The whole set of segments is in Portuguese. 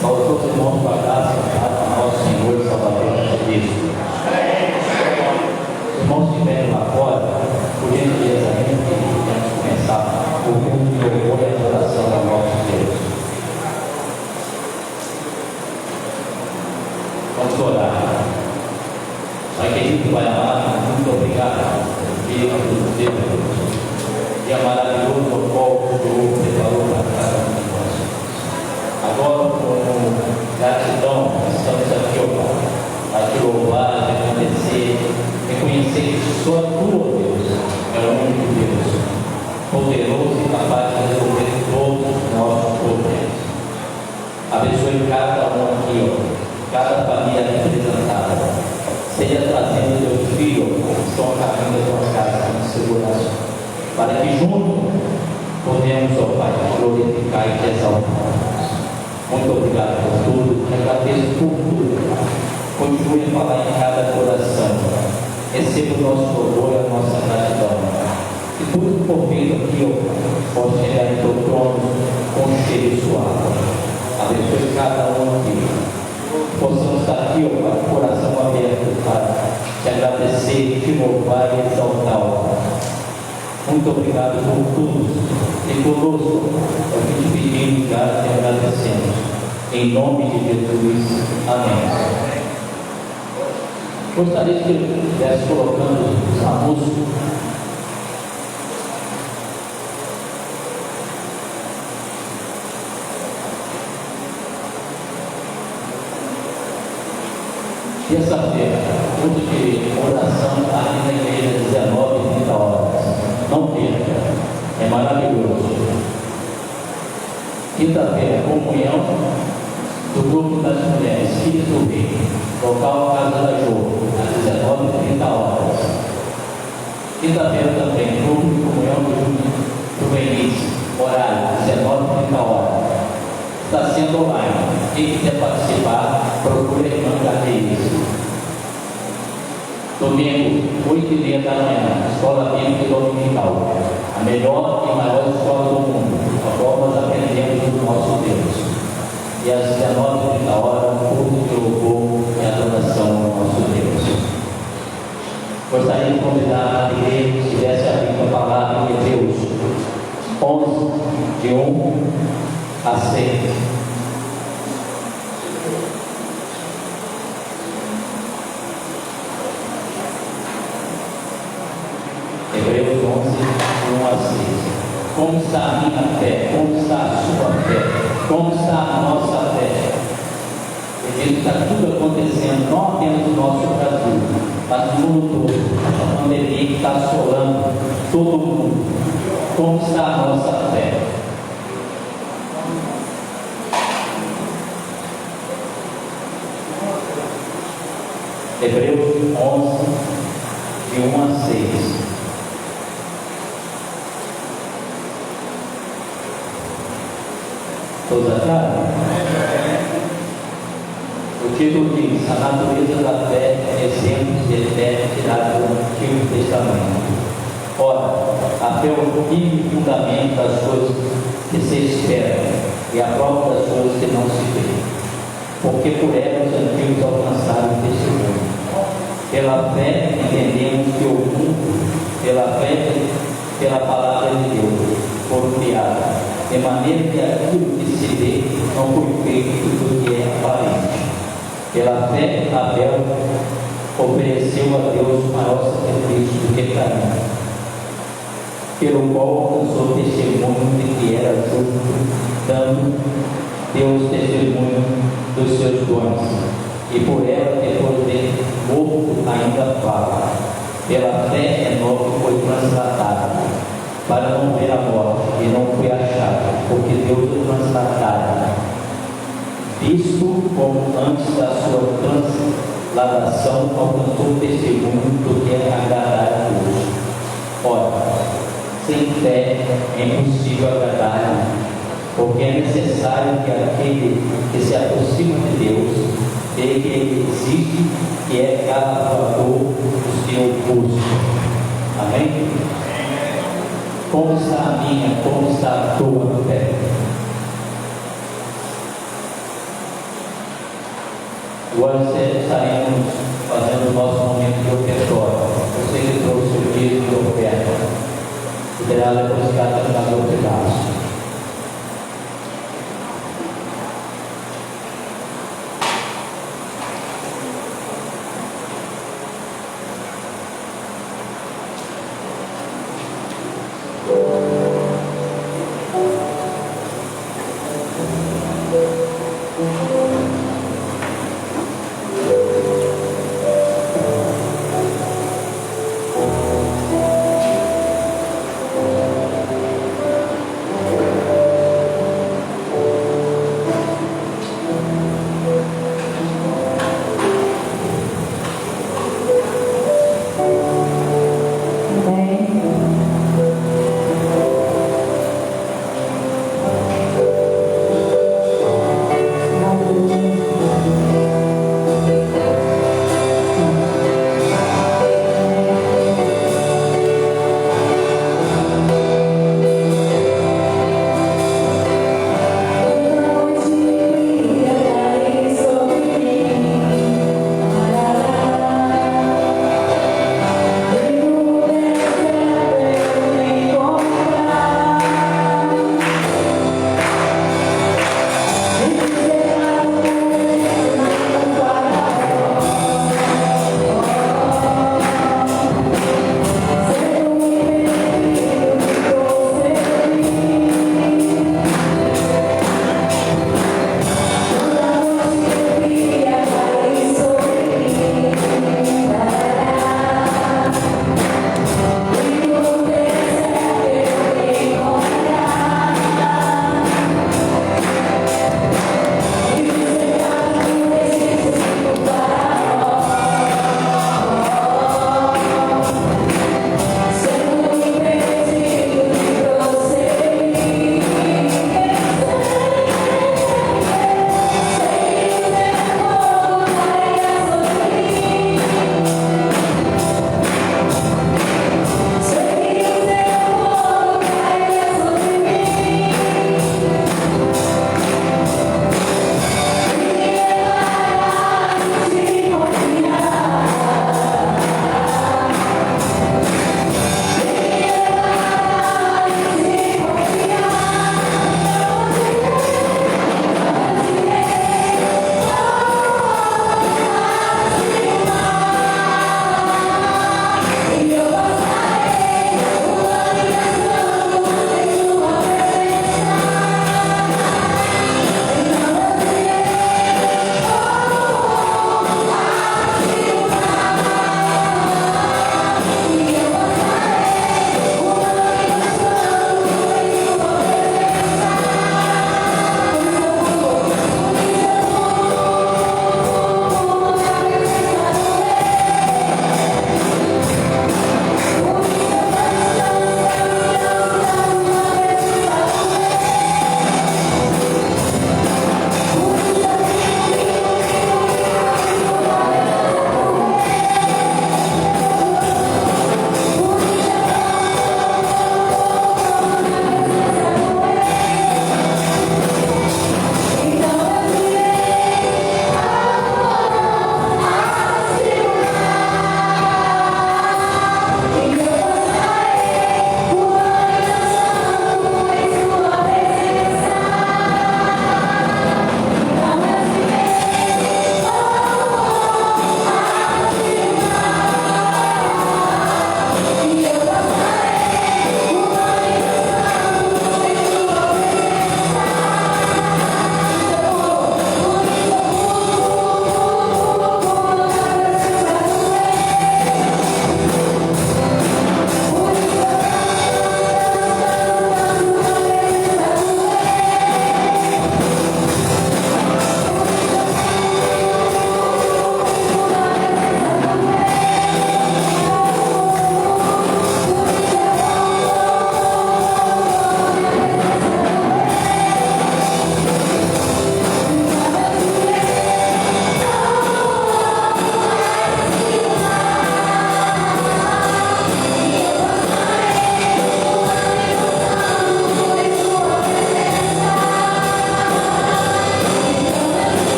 Aos outros irmãos, com a graça a nosso Senhor e Salvador Jesus Cristo. Os irmãos que estiverem lá fora, por gentileza, vamos começar o culto de louvor e adoração ao nosso Deus. Vamos orar. Pai querido, Pai amado, muito obrigado por Deus. E a maravilhoso louvor que o preparou para cada um de nós. Agora, com gratidão, estamos aqui, ó Pai, para te louvar, reconhecer que só tu, ó Deus, é o único Deus, poderoso e capaz de resolver todos os nossos problemas. Abençoe cada um aqui, ó, cada família representada. Seja trazendo teus filhos que estão a caminho da tua casa com segurança, para que juntos podemos, ó Pai, glorificar e te exaltar. Muito obrigado por tudo, agradeço por tudo. Continue a falar em cada coração. Receba o nosso louvor e a nossa gratidão. E tudo por vir aqui, ó Pai, pode chegar em teu trono com cheiro suave. Abençoe cada um aqui. Possamos estar aqui, ó Pai, coração aberto para te agradecer, te louvar e exaltar, ó Pai. Muito obrigado por tudo. E conosco, é o que te pedimos, graças e agradecemos. Em nome de Jesus. Amém. Gostaria que eu estivesse colocando essa música. Terça-feira, culto de oração aqui na igreja, 19h30. Não perca, é maravilhoso. Quinta-feira, comunhão do grupo das mulheres, filhas do Rei, local Casa da Jogo, às 19h30. Quinta-feira também, grupo de comunhão do juvenis, horário, 19h30. Está sendo online. Quem quiser participar, procure a irmã Carreiras. Domingo, 8h30 da manhã, Escola Bíblica Dominical. A melhor e maior escola do mundo. Agora nós aprendemos do nosso Deus. E às 19h30, culto de louvor e adoração ao nosso Deus. Gostaria de convidar a igreja que estivesse abrindo a palavra de Hebreus 11, de 1 a 6. Hebreus 11, 1 a 6. Como está a minha fé? Como está a sua fé? Como está a nossa fé? Porque está tudo acontecendo, não apenas no nosso Brasil, mas no mundo todo. A pandemia que está assolando todo mundo. Como está a nossa fé? Hebreus 11, de 1 a 6. Todos acharam? O título diz: a natureza da fé é exemplos de fé tirado do Antigo Testamento. Ora, a fé é o firme fundamento das coisas que se esperam e a prova das coisas que não se vê. Porque por ela os antigos alcançaram o testemunho. Pela fé entendemos que o mundo, pela fé, pela palavra de Deus, foram criados, de maneira que aquilo que se vê não foi feito do que é aparente. Pela fé, Abel ofereceu a Deus maior sacrifício do que Caim, pelo qual alcançou testemunho de que era justo, dando Deus testemunho dos seus dons. E por ela, depois de morto, ainda fala. Pela fé, Enoque foi translatado, para não ver a morte, e não foi achado, porque Deus o translatara, visto como antes da sua transladação alcançou o testemunho do que é agradar a Deus. Ora, sem fé é impossível agradar, porque é necessário que aquele que se aproxima de Deus vê que ele existe e é galardoador dos que o buscam. Amém? Como está a minha, como está a tua fé? resgata na dor pedaço.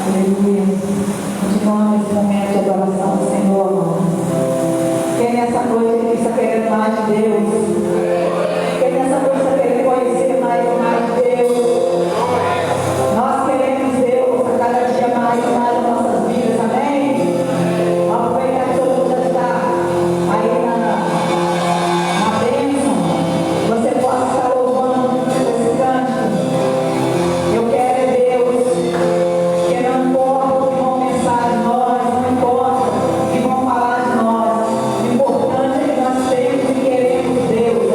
Aleluia. Continuando esse momento de adoração do Senhor, amados. Quem nessa noite está querendo mais de Deus? Quem nessa noite está querendo conhecer mais de Deus? Nós queremos Deus a cada dia mais nas nossas vidas, amém? Vamos aproveitar que todo mundo já está aí na bênção. Você pode estar louvando esse cântico. Eu quero Deus, que não importa o que vão pensar de nós, não importa o que vão falar de nós. O importante é que nós temos e queremos Deus.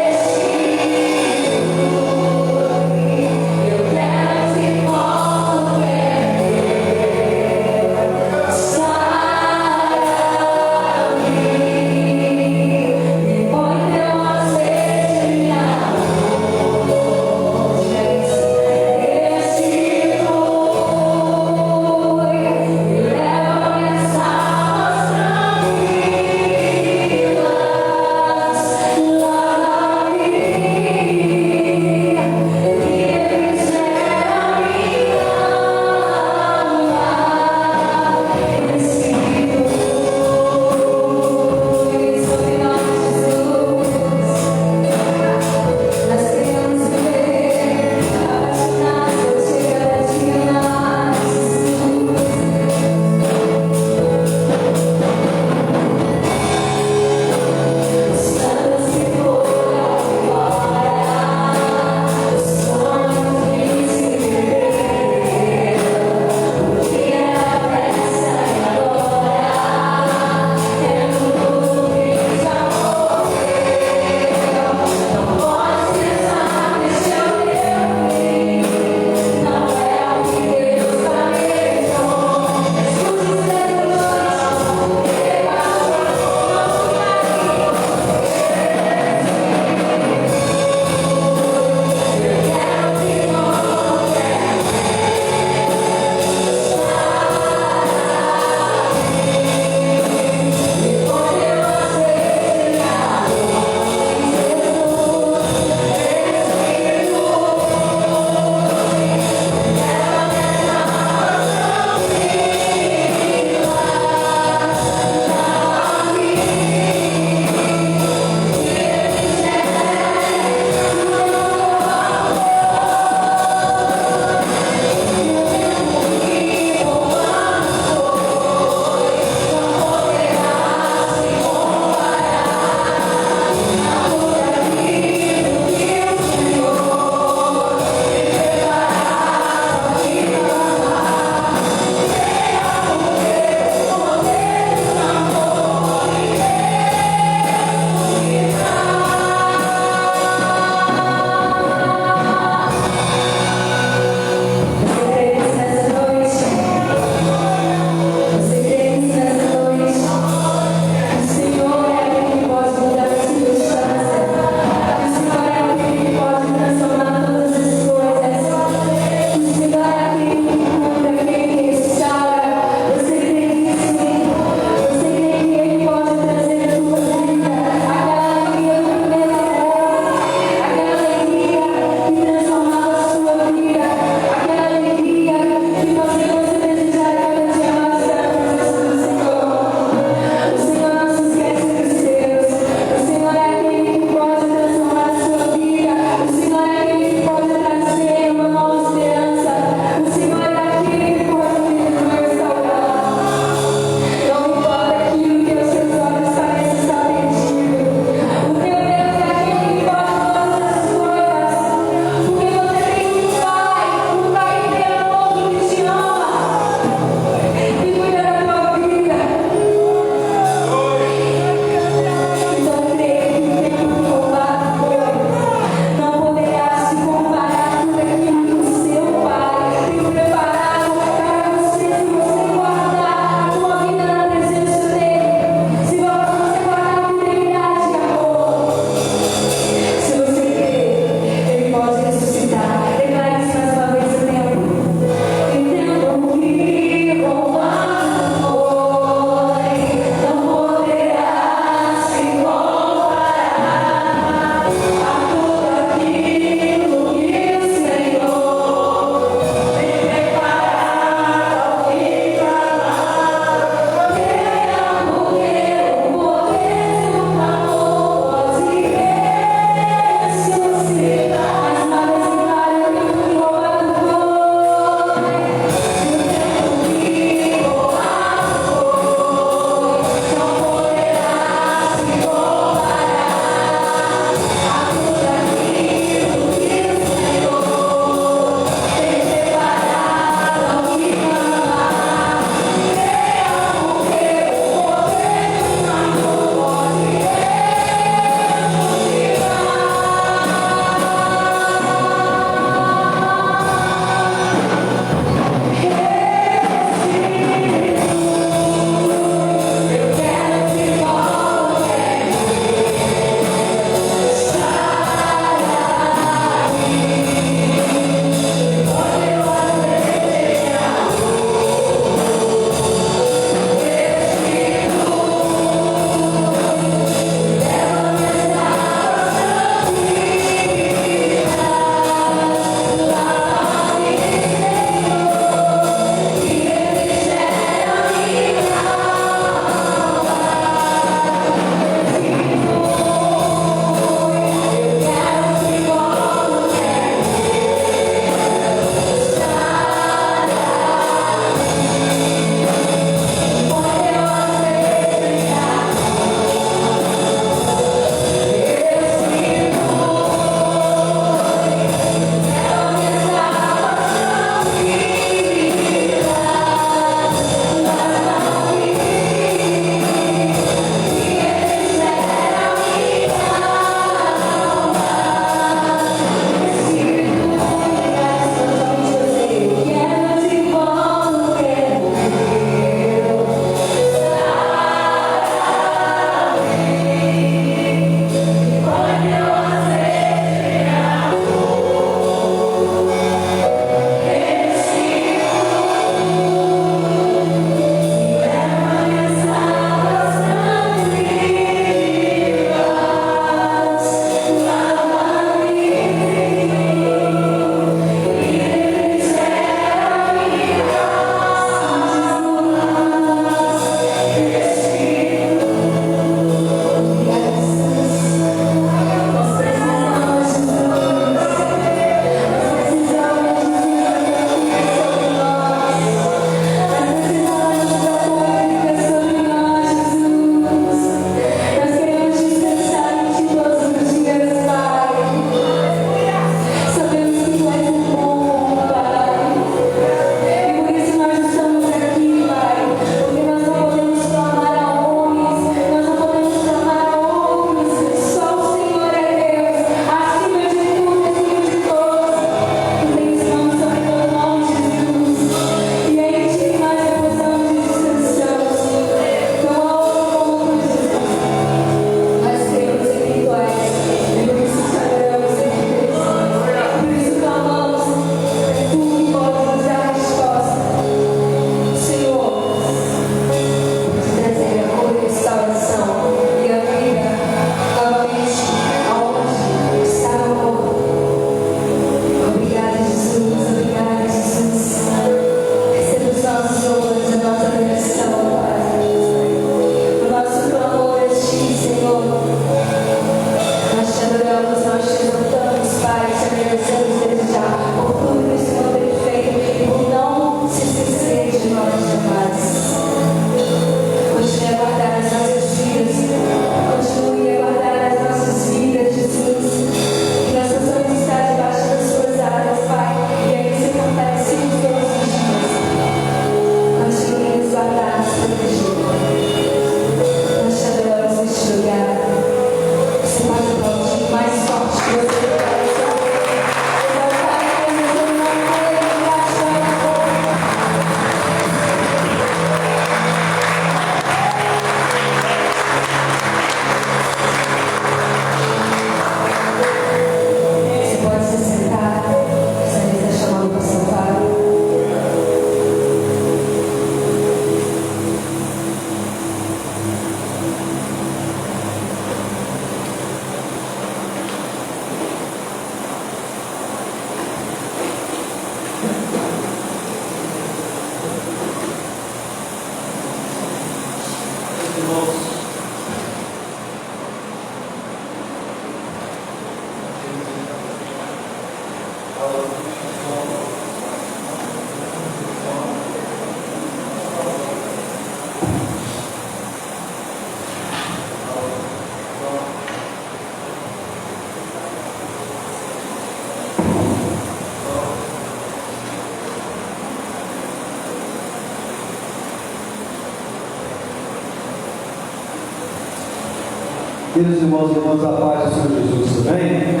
Queridos irmãos e irmãs, a paz do Senhor Jesus, tudo bem?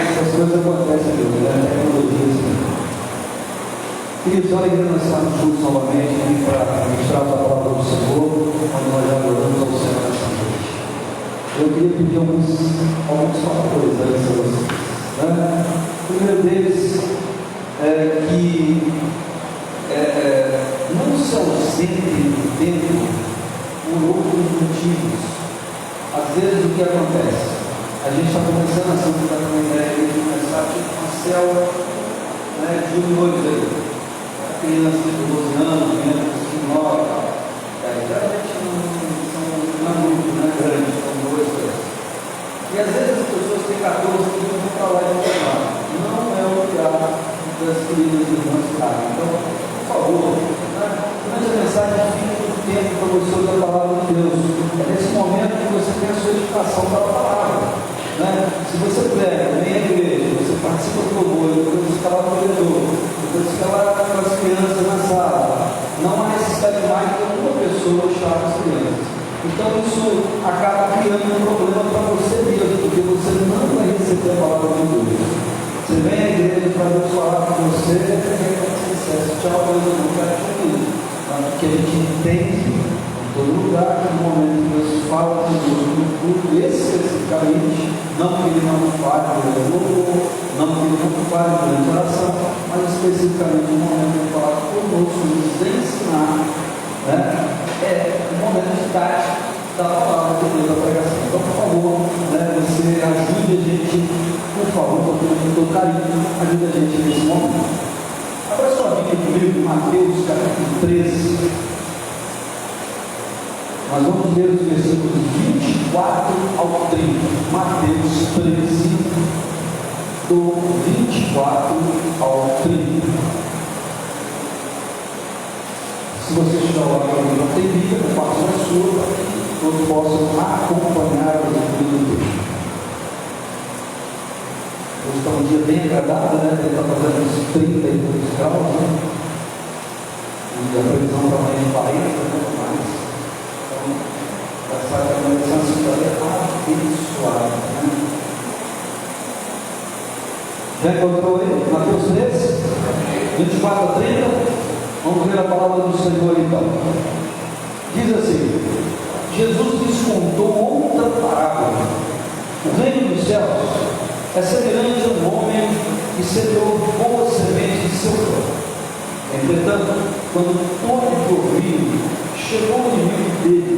Essas coisas acontecem, né? Tecnologia. Queridos, olha que nós estamos juntos novamente para ministrar a palavra do Senhor, quando nós já adoramos ao Senhor nessa noite. Eu queria pedir alguns fatores antes a vocês. Né? O primeiro deles é que não se ausentem do tempo por outros motivos. Às vezes o que acontece? A gente está começando a Santa Catarina de começar tipo uma célula, né, de noites aí. Crianças de 12 anos, crianças de 9 e tal. Geralmente não é muito, não é grande, são 2, 3. E às vezes as pessoas têm 14 que vão para lá e vão para lá. Não é o lugar das queridas irmãs estarem. Então, por favor, durante a mensagem, fique um tempo para você ouvir a palavra de Deus. É nesse momento que você tem a sua educação para a palavra. Né? Se você prega, vem à igreja, você participa do louvor, depois você fica lá no corredor, depois você fica lá com as crianças na sala, não há necessidade mais de uma pessoa estar com as crianças. Então isso acaba criando um problema para você mesmo, porque você não vai receber a palavra de Deus. Você vem à igreja para Deus falar com você, e aí você diz, tchau, eu não quero te ouvir. Porque a gente entende todo lugar que no momento que Deus fala com Deus no culto, especificamente, não que ele não fale durante o louvor, não que ele não fale durante a oração, mas especificamente no momento que ele fala conosco, nos ensinar, né? É o momento de tática da palavra de Deus, da pregação. Então, por favor, né, você ajude a gente, por favor, com todo carinho, ajude a gente nesse momento. Abra sua Bíblia comigo, Mateus capítulo 13. Nós vamos ler os versículos 24 ao 30. Mateus 13, do 24 ao 30. Se você estiver lá e não tem Bíblia, eu faço a sua, para que todos possam acompanhar o estudo do texto. Hoje está um dia bem agradável, né? Ele está fazendo uns 32 graus, né? E a previsão está mais de 40, né? Mais. Essa começando a se abençoada. Já encontrou aí? Mateus 13, 24 a 30. Vamos ver a palavra do Senhor então. Diz assim: Jesus lhes contou outra parábola. O reino dos céus é semelhante a um homem que semeou boa semente em seu campo. Entretanto, quando todo dormiu, chegou o inimigo dele,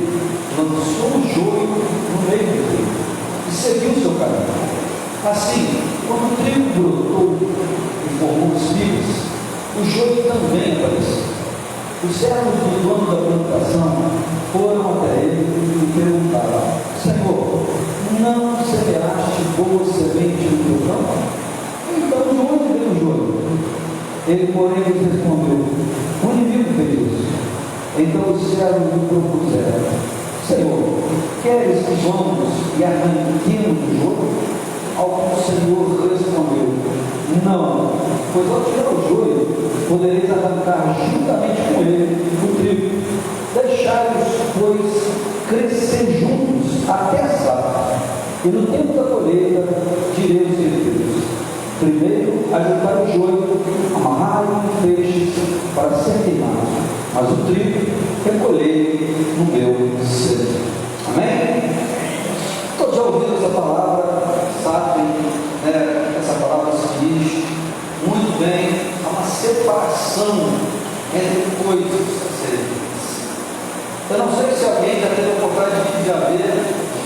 lançou o joio no meio dele e seguiu o seu caminho. Assim, quando o trigo brotou e formou espigas, o joio também apareceu. Os servos do dono da plantação foram até ele e perguntaram: Senhor, não semeaste boa semente no teu campo? Então, de onde veio o joio? Ele, porém, lhes respondeu: o inimigo fez isso. Então os servos lhe propuseram: Senhor, queres que vamos e arranquemos o joio? Ao que o Senhor respondeu: não, pois ao tirar o joio, podereis arrancar juntamente com ele o trigo. Deixai-os, pois, crescer juntos até a safra. E no tempo da colheita, direi os herdeiros: primeiro, ajuntai o joio, amarrai em feixes para ser queimado, mas o trigo recolhei no meu cedo. Amém? Todos já ouviram essa palavra, sabem, né? Essa palavra se diz muito bem, há uma separação entre coisas a serem ditas. Eu não sei se alguém já teve a oportunidade de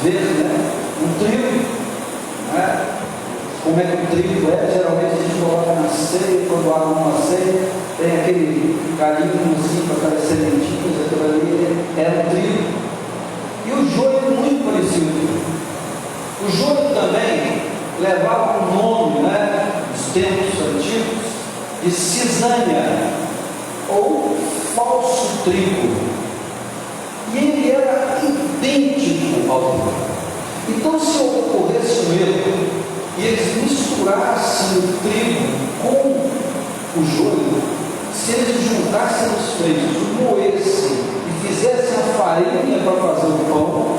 ver, né, um trigo, né? Como é que o trigo é? Geralmente a gente coloca na ceia, quando há uma ceia, tem aquele galinho assim, com aquelas sementinhas, aquilo ali é o trigo. E o joio é muito parecido. O joio também levava um nome, né? Nos tempos de cisânia, ou falso trigo. E ele era idêntico ao trigo. Então, se ocorresse um erro, e eles misturassem o trigo com o joio, se eles juntassem os feixes, moessem e fizessem a farinha para fazer o pão,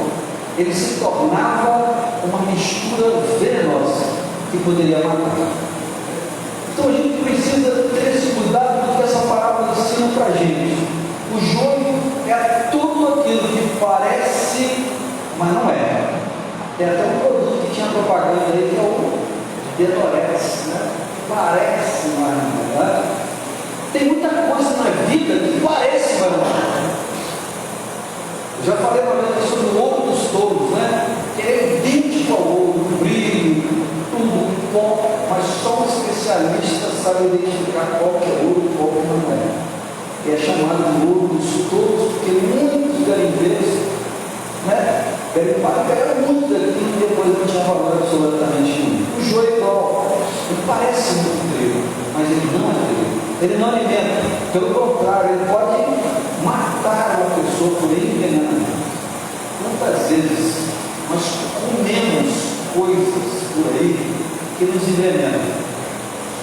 ele se tornava uma mistura venenosa que poderia matar. Então a gente precisa ter esse cuidado do que essa palavra ensina para a gente. O joio é tudo aquilo que parece, mas não é. Tem até um produto que tinha propaganda aí que é o Denorex, né? Parece, mas não é. Tem muita coisa na vida que parece, mas não é. Eu já falei uma vez sobre o ouro dos touros, né? Que é idêntico ao ouro, o brilho, tudo bom, mas só um especialista sabe identificar qual que é ouro e qual que não é. E é chamado de ouro dos touros, porque muitos garimpeiros, né? Pegaram muito daqui e depois não tinha valor absolutamente nenhum. O joio é igual, ele parece muito trigo, mas ele não é trigo. Ele não alimenta, pelo contrário, ele pode matar uma pessoa por envenenamento. Quantas vezes nós comemos coisas por aí que nos envenenam?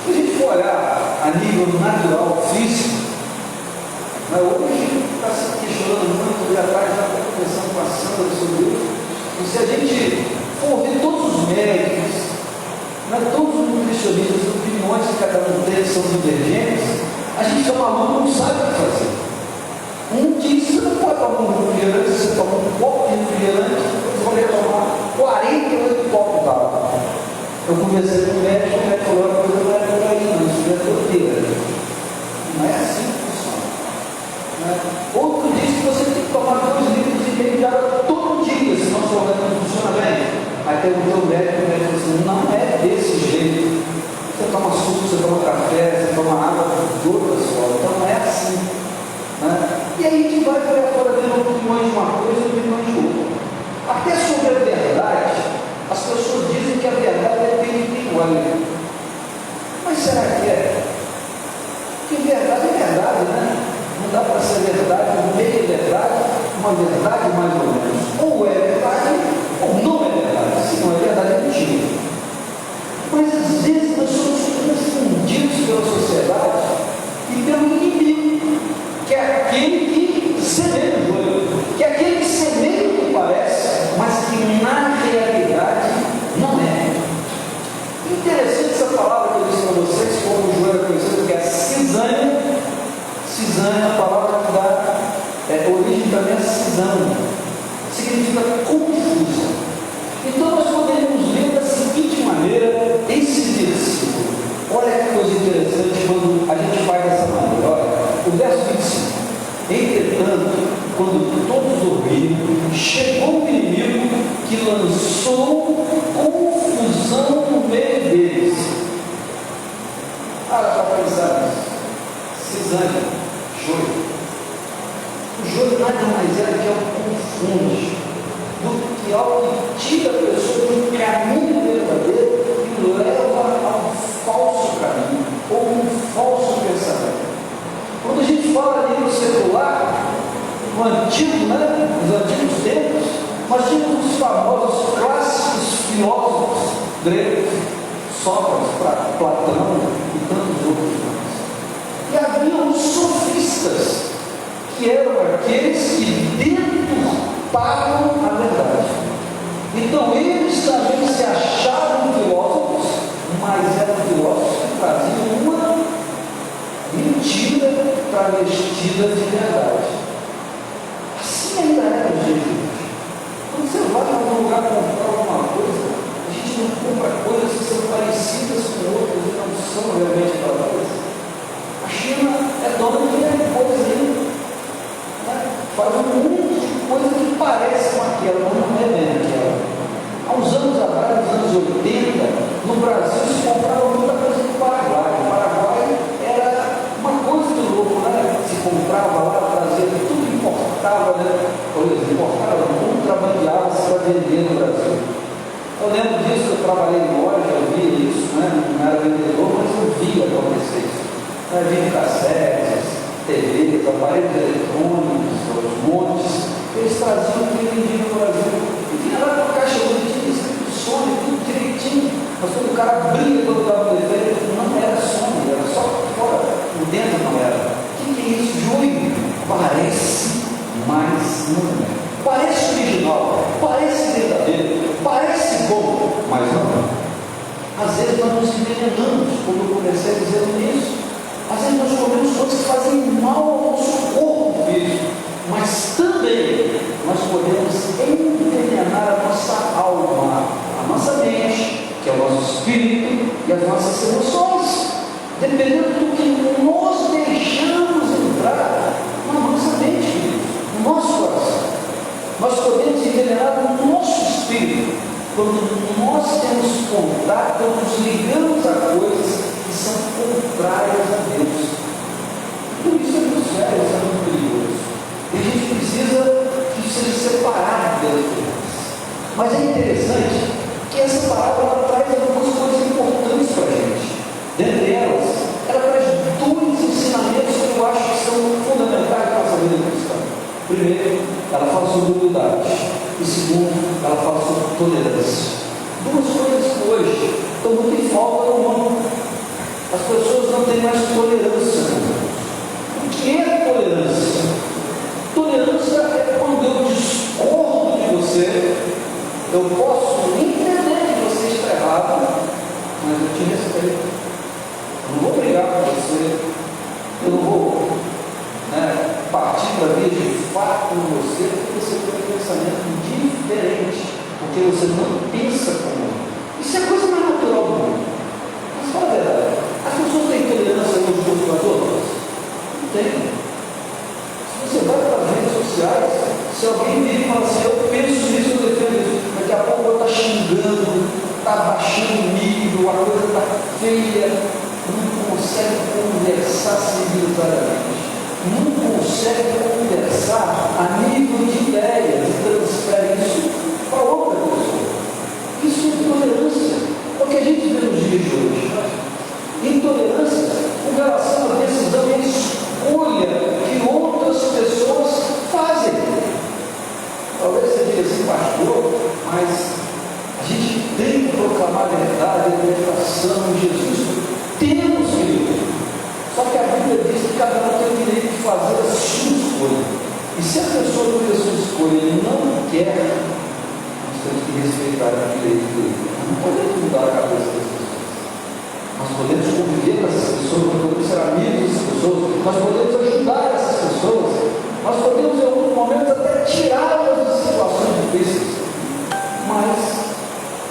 Se a gente for olhar a nível natural, físico, mas hoje está se questionando muito, ali atrás já está começando passando sobre isso. E se a gente for ouvir todos os médicos, todos os nutricionistas, as opiniões que cada um tem são divergentes, a gente fica maluco, não sabe o que fazer. Um diz que você não pode tomar um refrigerante, você toma um copo de refrigerante, você vai tomar 48 copos d'água. Eu conversei com o médico falou que a coisa não é por aí, não, isso é torteira. Não é assim que funciona. Outro diz que você tem que tomar 2,5 litros de água todo dia, senão seu organismo não funciona bem. Aí tem o teu médico, o médico diz assim, não é desse jeito. Você toma suco, você toma café, você toma água de outras formas. Então não é assim. E aí a gente vai para fora dando opiniões de uma coisa e opiniões de outra. Até sobre a verdade, as pessoas dizem que a verdade depende de quem olha. Mas será que é? Porque verdade é verdade, né? Não dá para ser verdade, meia verdade, uma verdade mais ou menos. Ou é verdade, ou não é verdade. Se não é verdade, é mentira. Mas às vezes nós somos confundidos pela sociedade e pelo inimigo, que é aquele que semeia o joio, que é aquele que semeia o que parece, mas que na realidade não é. Interessante essa palavra que eu disse para vocês, como o joio é conhecido, que é cisânia. Cisânia é a palavra que dá origem também a cisão, significa confusão. Então nós poderíamos ler da seguinte maneira esse versículo. Olha que coisa interessante quando a gente faz dessa maneira. Olha, o verso 25. Entretanto, quando todos dormiram, chegou o inimigo que lançou confusão no meio deles. Para pensar nisso. Cisânia, joio. O joio nada mais é que algo que confunde, do que algo que tira a pessoa do caminho verdadeiro e leva ao falso caminho, ou um falso pensamento. Quando a gente fala ali no secular, no antigo, nos antigos tempos, nós tínhamos os famosos clássicos filósofos gregos, Sócrates, Platão e tantos outros mais. E havia os sofistas, que eram aqueles que deturpavam a verdade. Então eles também se achavam filósofos, mas eram filósofos que traziam uma mentira travestida de verdade. Assim ainda era o jeito. Quando você vai para algum lugar comprar alguma coisa, a gente não compra coisas que são parecidas com outras e não são realmente valores. A China é dona de coisa aí, faz um monte de coisa que parece com aquela, mas não é bem aquela. Há uns anos atrás, nos anos 80, no Brasil se comprava muita coisa do Paraguai. O Paraguai era uma coisa de louco, se comprava lá, trazia videocassetes, TVs, aparelhos eletrônicos, os montes, eles traziam o que vendiam no Brasil. E vinha lá com a caixa bonitinha, escrito Sony, tudo direitinho. Mas quando o cara abria quando estava no defeito, não era Sony, era só fora, por dentro não era. O que é isso? Joio? Parece, mas não é. Parece original, parece verdadeiro, parece bom, mas não é. Às vezes nós nos envenenamos, como eu comecei dizendo nisso. Às vezes nós comemos coisas que fazem mal ao nosso corpo físico, mas também nós podemos envenenar a nossa alma, a nossa mente, que é o nosso espírito e as nossas emoções, dependendo do que nós deixamos entrar na nossa mente, no nosso coração. Nós podemos envenenar o nosso espírito quando nós temos contato, quando nos ligamos a coisas que são contrárias a Deus. Por isso é muito sério, isso é muito perigoso. E a gente precisa que seja separado das coisas. Mas é interessante que essa palavra traz algumas coisas importantes para a gente. Dentre elas, ela traz dois ensinamentos que eu acho que são fundamentais para a nossa vida cristã. Primeiro, ela fala sobre humildade. E segundo, ela fala sobre tolerância. Duas coisas que hoje estão muito em falta no mundo. As pessoas não têm mais tolerância. O que é tolerância? Tolerância é quando eu discordo de você. Eu posso entender que você está errado, mas eu te respeito. Eu não vou brigar com você. Eu não vou partir para ver de fato com você, porque você tem um pensamento diferente, porque você não pensa como eu. Isso é a coisa mais natural do mundo. Mas fala a verdade, as pessoas têm tolerância hoje com as outras? Não tem. Se você vai para as redes sociais, se alguém me fala assim, eu penso nisso, eu defendo isso, daqui a pouco eu estou xingando, está baixando o nível, a coisa está feia, não consegue conversar civilizadamente. Não consegue conversar a nível de ideias e transfere isso para outra pessoa. Isso é intolerância. É o que a gente vê nos dias de hoje. Intolerância com relação à decisão e escolha que outras pessoas fazem. Talvez você diga assim, pastor, mas a gente tem que proclamar a verdade, a libertação de Jesus. Temos que. Só que a Bíblia diz que cada um tem o direito de fazer a sua escolha. E se a pessoa que fez a sua escolha não quer, nós temos que respeitar o direito dele. Não podemos mudar a cabeça das pessoas. Nós podemos conviver com essas pessoas, nós podemos ser amigos dessas pessoas, nós podemos ajudar essas pessoas, nós podemos em alguns momentos até tirá-las de situações difíceis. Mas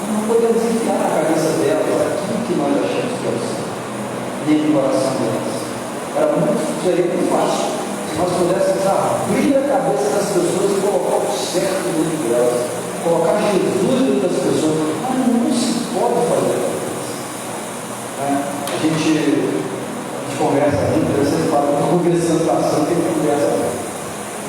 não podemos enfiar na cabeça delas aquilo que nós achamos que é o certo. Nem no coração delas. Seria muito fácil se nós pudéssemos abrir a cabeça das pessoas e colocar o certo dentro delas, colocar Jesus dentro das pessoas, mas não se pode fazer isso. A gente conversa muito, eu sempre falo, conversando bastante, tem conversa.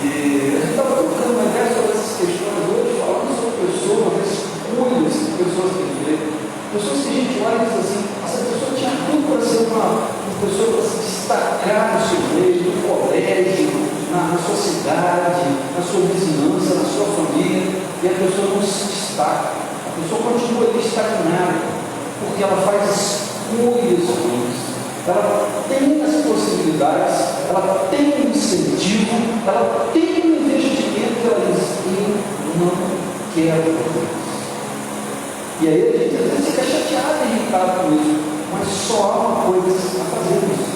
E a gente estava trocando uma ideia sobre essas questões hoje, falando sobre pessoas, escolhas que pessoas têm feito. Pessoas que a gente olha e diz assim, essa pessoa tinha tudo para ser uma pessoa para se destacar no seu meio, no colégio, na sua cidade, na sua vizinhança, na sua família, e a pessoa não se destaca. A pessoa continua ali estagnada, porque ela faz escolhas ruins. Ela tem as possibilidades, ela tem um incentivo, ela tem um investimento que ela diz, eu não quero fazer isso. E aí a gente às vezes fica chateado e irritado com isso, mas só há uma coisa a fazer isso: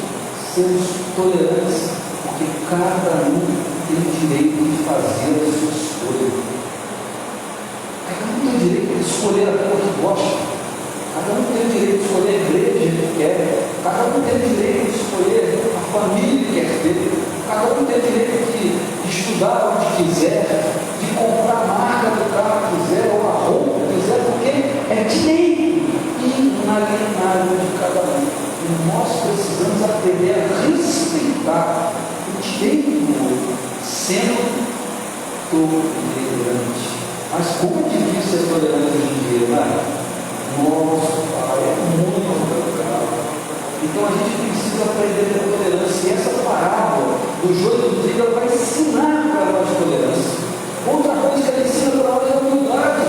sermos tolerantes, porque cada um tem o direito de fazer a sua escolha. Cada um tem o direito de escolher a cor que gosta, cada um tem o direito de escolher a igreja que quer, cada um tem o direito de escolher a família que quer ter, cada um tem o direito de estudar onde quiser, de comprar a marca do carro que quiser, ou a roupa que quiser, porque é direito inalienável de cada um. E nós precisamos aprender a respeitar o direito do outro, sendo tolerante. Mas como é difícil ser tolerante hoje em dia, né? Nossa, Pai, é muito complicado. Então a gente precisa precisa aprender a ter tolerância. E essa parábola do joio e do trigo ela vai ensinar para nós tolerância. Outra coisa que ela ensina para nós é a humildade.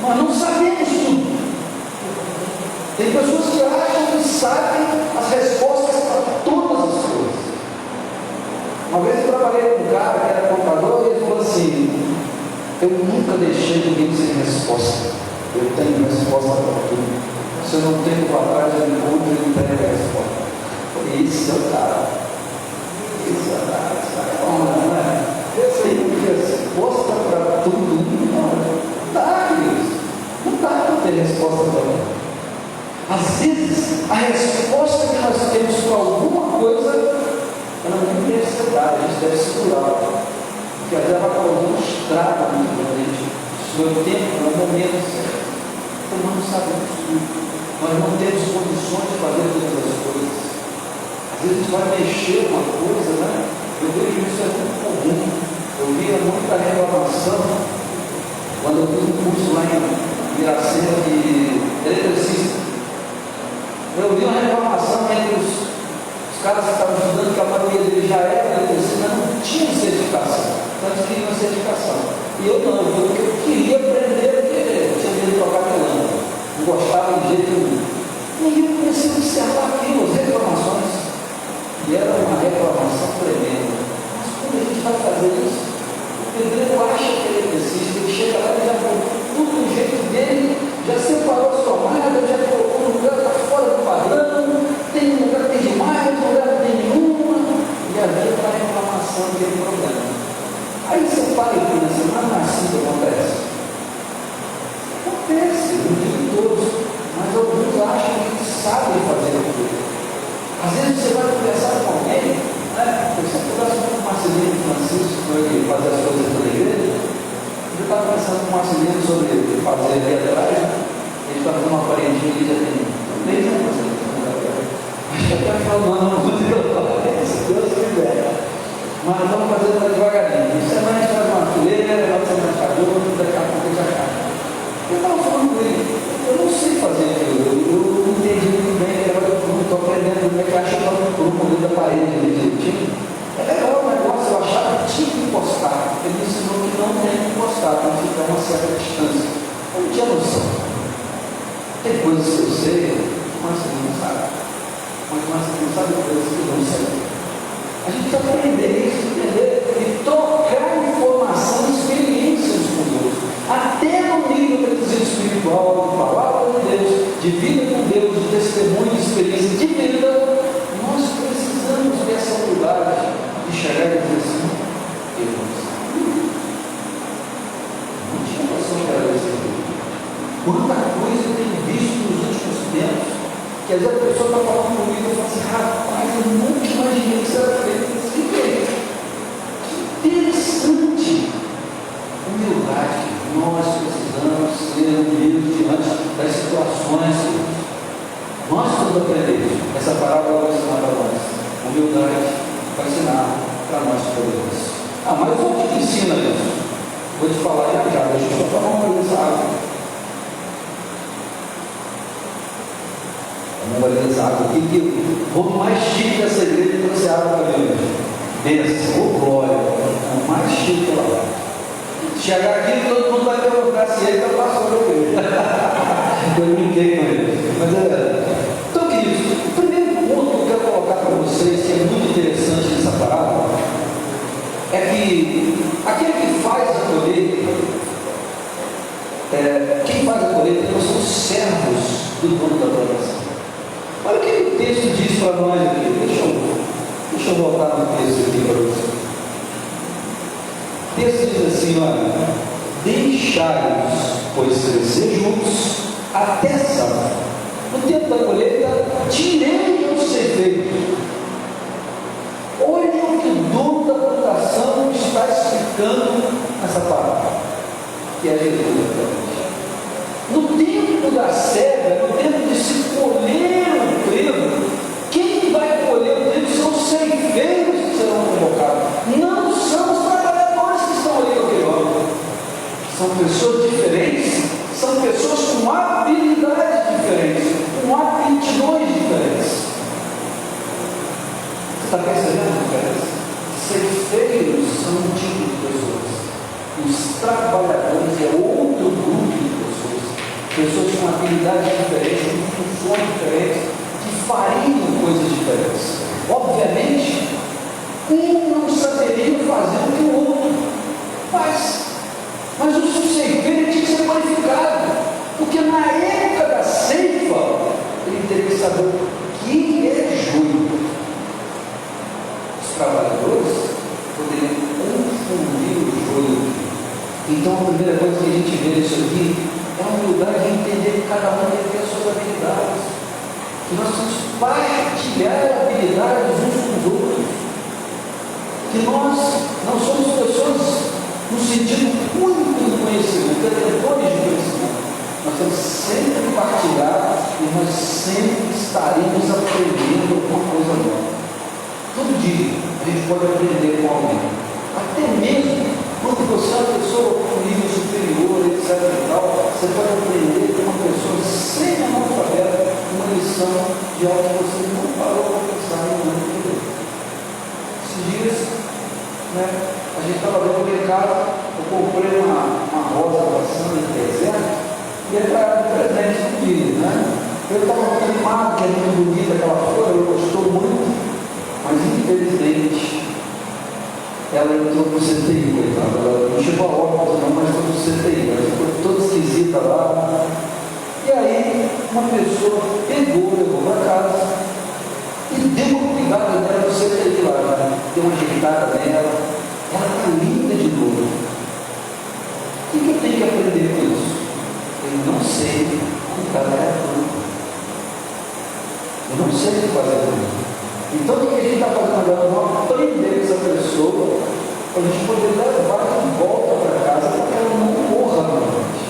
Nós não sabemos tudo. Tem pessoas que acham que sabem as respostas para todas as coisas. Uma vez eu trabalhei com um cara que era contador e ele falou assim: eu nunca deixei ninguém sem resposta. Eu tenho resposta para tudo. Se eu não tenho palavras, eu encontro e entrego a resposta. Esse é o cara. Esse é o cara. Esse cara é bom, não é? Eu tenho resposta para tudo. Não dá, queridos. Não dá para ter resposta para tudo. Às vezes, a resposta que nós temos para alguma coisa, ela não tem necessidade, a gente deve segurá-la. Porque às vezes ela vai causar um estrago muito grande. Se o tempo, no momento certo. Então nós não sabemos tudo. Nós não temos condições de fazer todas as coisas. Às vezes a gente vai mexer uma coisa, né? Eu vejo isso é muito comum. Eu via muita reclamação quando eu fiz um curso lá em Miracema de eletricista. Eu vi uma reclamação entre os caras que estavam estudando, que a maioria deles já era eletricista, mas não tinha certificação. Antes queriam uma certificação. E eu não, porque eu queria aprender, porque eu tinha medo de trocar de lâmpada. Não gostava de jeito nenhum. E aí eu comecei a observar aquilo, as reclamações. E era uma reclamação tremenda. Mas quando a gente vai fazer isso, o pedreiro acha que ele existe, ele chega lá e já colocou tudo do jeito dele, já separou a sua malha, já colocou no lugar, está fora do padrão, tem um lugar que tem demais, tem um lugar que tem nenhuma, e havia uma reclamação de problema. Aí você para e pensa, mas não é assim que acontece. Acontece, não digo todos, mas alguns acham que sabem fazer aquilo. Às vezes você vai conversar com alguém, né? Eu sempre converso com o Marcelino Francisco, para ele fazer as coisas da igreja. Eu estava conversando com o Marcelino sobre fazer ali atrás, ele está fazendo uma paredinha ali, já tem um mês, né, Marcelino? Acho que até falando, não vou dizer, se Deus quiser. Mas vamos fazendo devagarinho. Isso semana a gente faz uma fileira, outra semana faz outra, daqui a pouco já cai. Eu estava falando com ele, eu não sei fazer aquilo, eu não entendi muito bem, agora eu estou aprendendo como é que acha o modelo da parede ali direitinho. É legal o negócio, eu achava que tinha que encostar. Ele me ensinou que não tem que encostar, tem que ficar uma certa distância. Eu não tinha noção. Tem coisas que eu sei, mas você não sabe. Mas você não sabe coisas que eu não sei. A gente precisa aprender isso, entender e trocar informação, experiências com Deus. Até no nível espiritual, de palavra de Deus, de vida com Deus, de testemunho, de experiência de vida, nós precisamos dessa humildade de chegar e dizer assim: eu não tinha noção que era desse jeito. Quanta coisa eu tenho visto nos últimos tempos, que às vezes a pessoa está falando comigo e fala assim: rapaz, eu nunca imaginei que isso era feito desse jeito. Que interessante! Humildade. Nós precisamos ser humildes diante das situações. Nós temos que aprender. Essa parábola vai ensinar para nós. Humildade vai ensinar para nós todos. Mas o que ensina isso? Vou te falar já, deixa eu só tomar uma coisa dessa água. Vamos olhar essa água aqui. Vou mais chique dessa igreja e trouxe água para mim. Desce, ô glória. O mais chique lá. Chegar aqui, todo mundo vai perguntar se ele está passando a igreja. Eu brinquei com ele. Mas então, queridos, o primeiro ponto que eu quero colocar para vocês, que é muito interessante nessa parábola, é que aquele que faz a colheita, quem faz a colheita são os servos do dono da plantação. Olha o que o texto diz para nós aqui. Deixa eu voltar no texto aqui para vocês. O texto diz assim: olha, deixai-os, pois crescer juntos até sábado. No tempo da colheita, tirei os ceifeiros. Olha o que o dono da plantação está explicando nessa palavra, que é Jesus. No tempo da cega, no tempo de se colher o trigo, quem vai colher o trigo são os ceifeiros que serão convocados, não são os trabalhadores que estão ali naquele ano. São pessoas diferentes, são pessoas com habilidades diferentes, com aptidões diferentes. está percebendo, cara? Ceifeiros são um tipo de pessoas. Os trabalhadores é outro grupo de pessoas. Pessoas com habilidades diferentes, com funções diferentes, que fariam coisas diferentes. Obviamente, um não saberia fazer o que o outro faz. Mas o ceifeiro tinha que ser qualificado, porque na época da ceifa, ele teria que saber o que é joio. Os trabalhadores poderiam confundir o joio. Então, a primeira coisa que a gente vê nisso aqui é a humildade de entender que cada um deve ter as suas habilidades, que nós temos que partilhar habilidades uns com os outros, que nós não somos pessoas no sentido único do conhecimento, detentores de conhecimento. Nós temos sempre que partilhar e nós sempre estaremos aprendendo alguma coisa nova. Todo dia a gente pode aprender com alguém, até mesmo quando você é uma pessoa com nível superior, etc. e tal, você pode aprender com uma pessoa semi-analfabeta uma lição de algo que você não parou para pensar em um ano. Esses dias, a gente estava vendo aqui em casa, eu comprei uma rosa passando no deserto e ele era de presente do dia, Eu estava animado, que é muito bonita aquela flor, ele gostou muito, mas infelizmente ela entrou no CTI, coitada. Ela não chegou a óbito não, mas foi no CTI, ela ficou toda esquisita lá. E aí uma pessoa levou para casa e deu uma cuidada dela no CTI lá, deu uma ajeitada nela, ela está linda de novo. O que eu tenho que aprender com isso? Eu não sei cuidar dela. Eu não sei o que fazer com isso. Então o que a gente está fazendo agora? Vamos aprender com essa pessoa para a gente poder levar de volta para casa para que ela não morra novamente.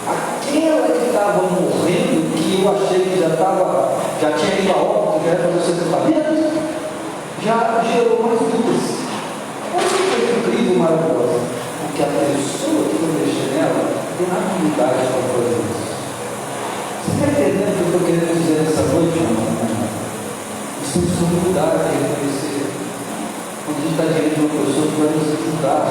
Aquela que estava morrendo, que eu achei que já tinha ido a óbito, já era para você tratamento, já gerou mais duas. Olha que coisa incrível, maravilhosa. Porque a pessoa que eu deixei nela tem habilidade para fazer isso. Você está entendendo o que eu estou querendo dizer nessa noite, irmão? Temos que mudar, reconhecer. Quando a gente está diante de uma pessoa que vai nos ajudar,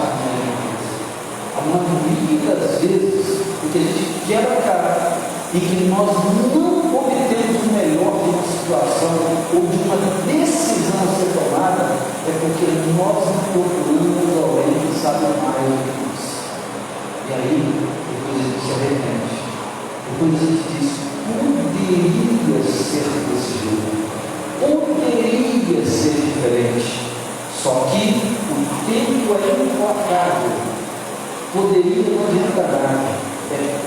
a maioria das vezes, porque a gente quebra a cara e que nós não obtemos o melhor de uma situação ou de uma decisão a ser tomada, é porque nós não procuramos alguém que sabe mais do que nós. E aí, depois a gente se arrepende. Depois a gente diz, poderia ser desse jeito. Poderia ser diferente, só que o tempo é implacável. Poderia não adianta nada,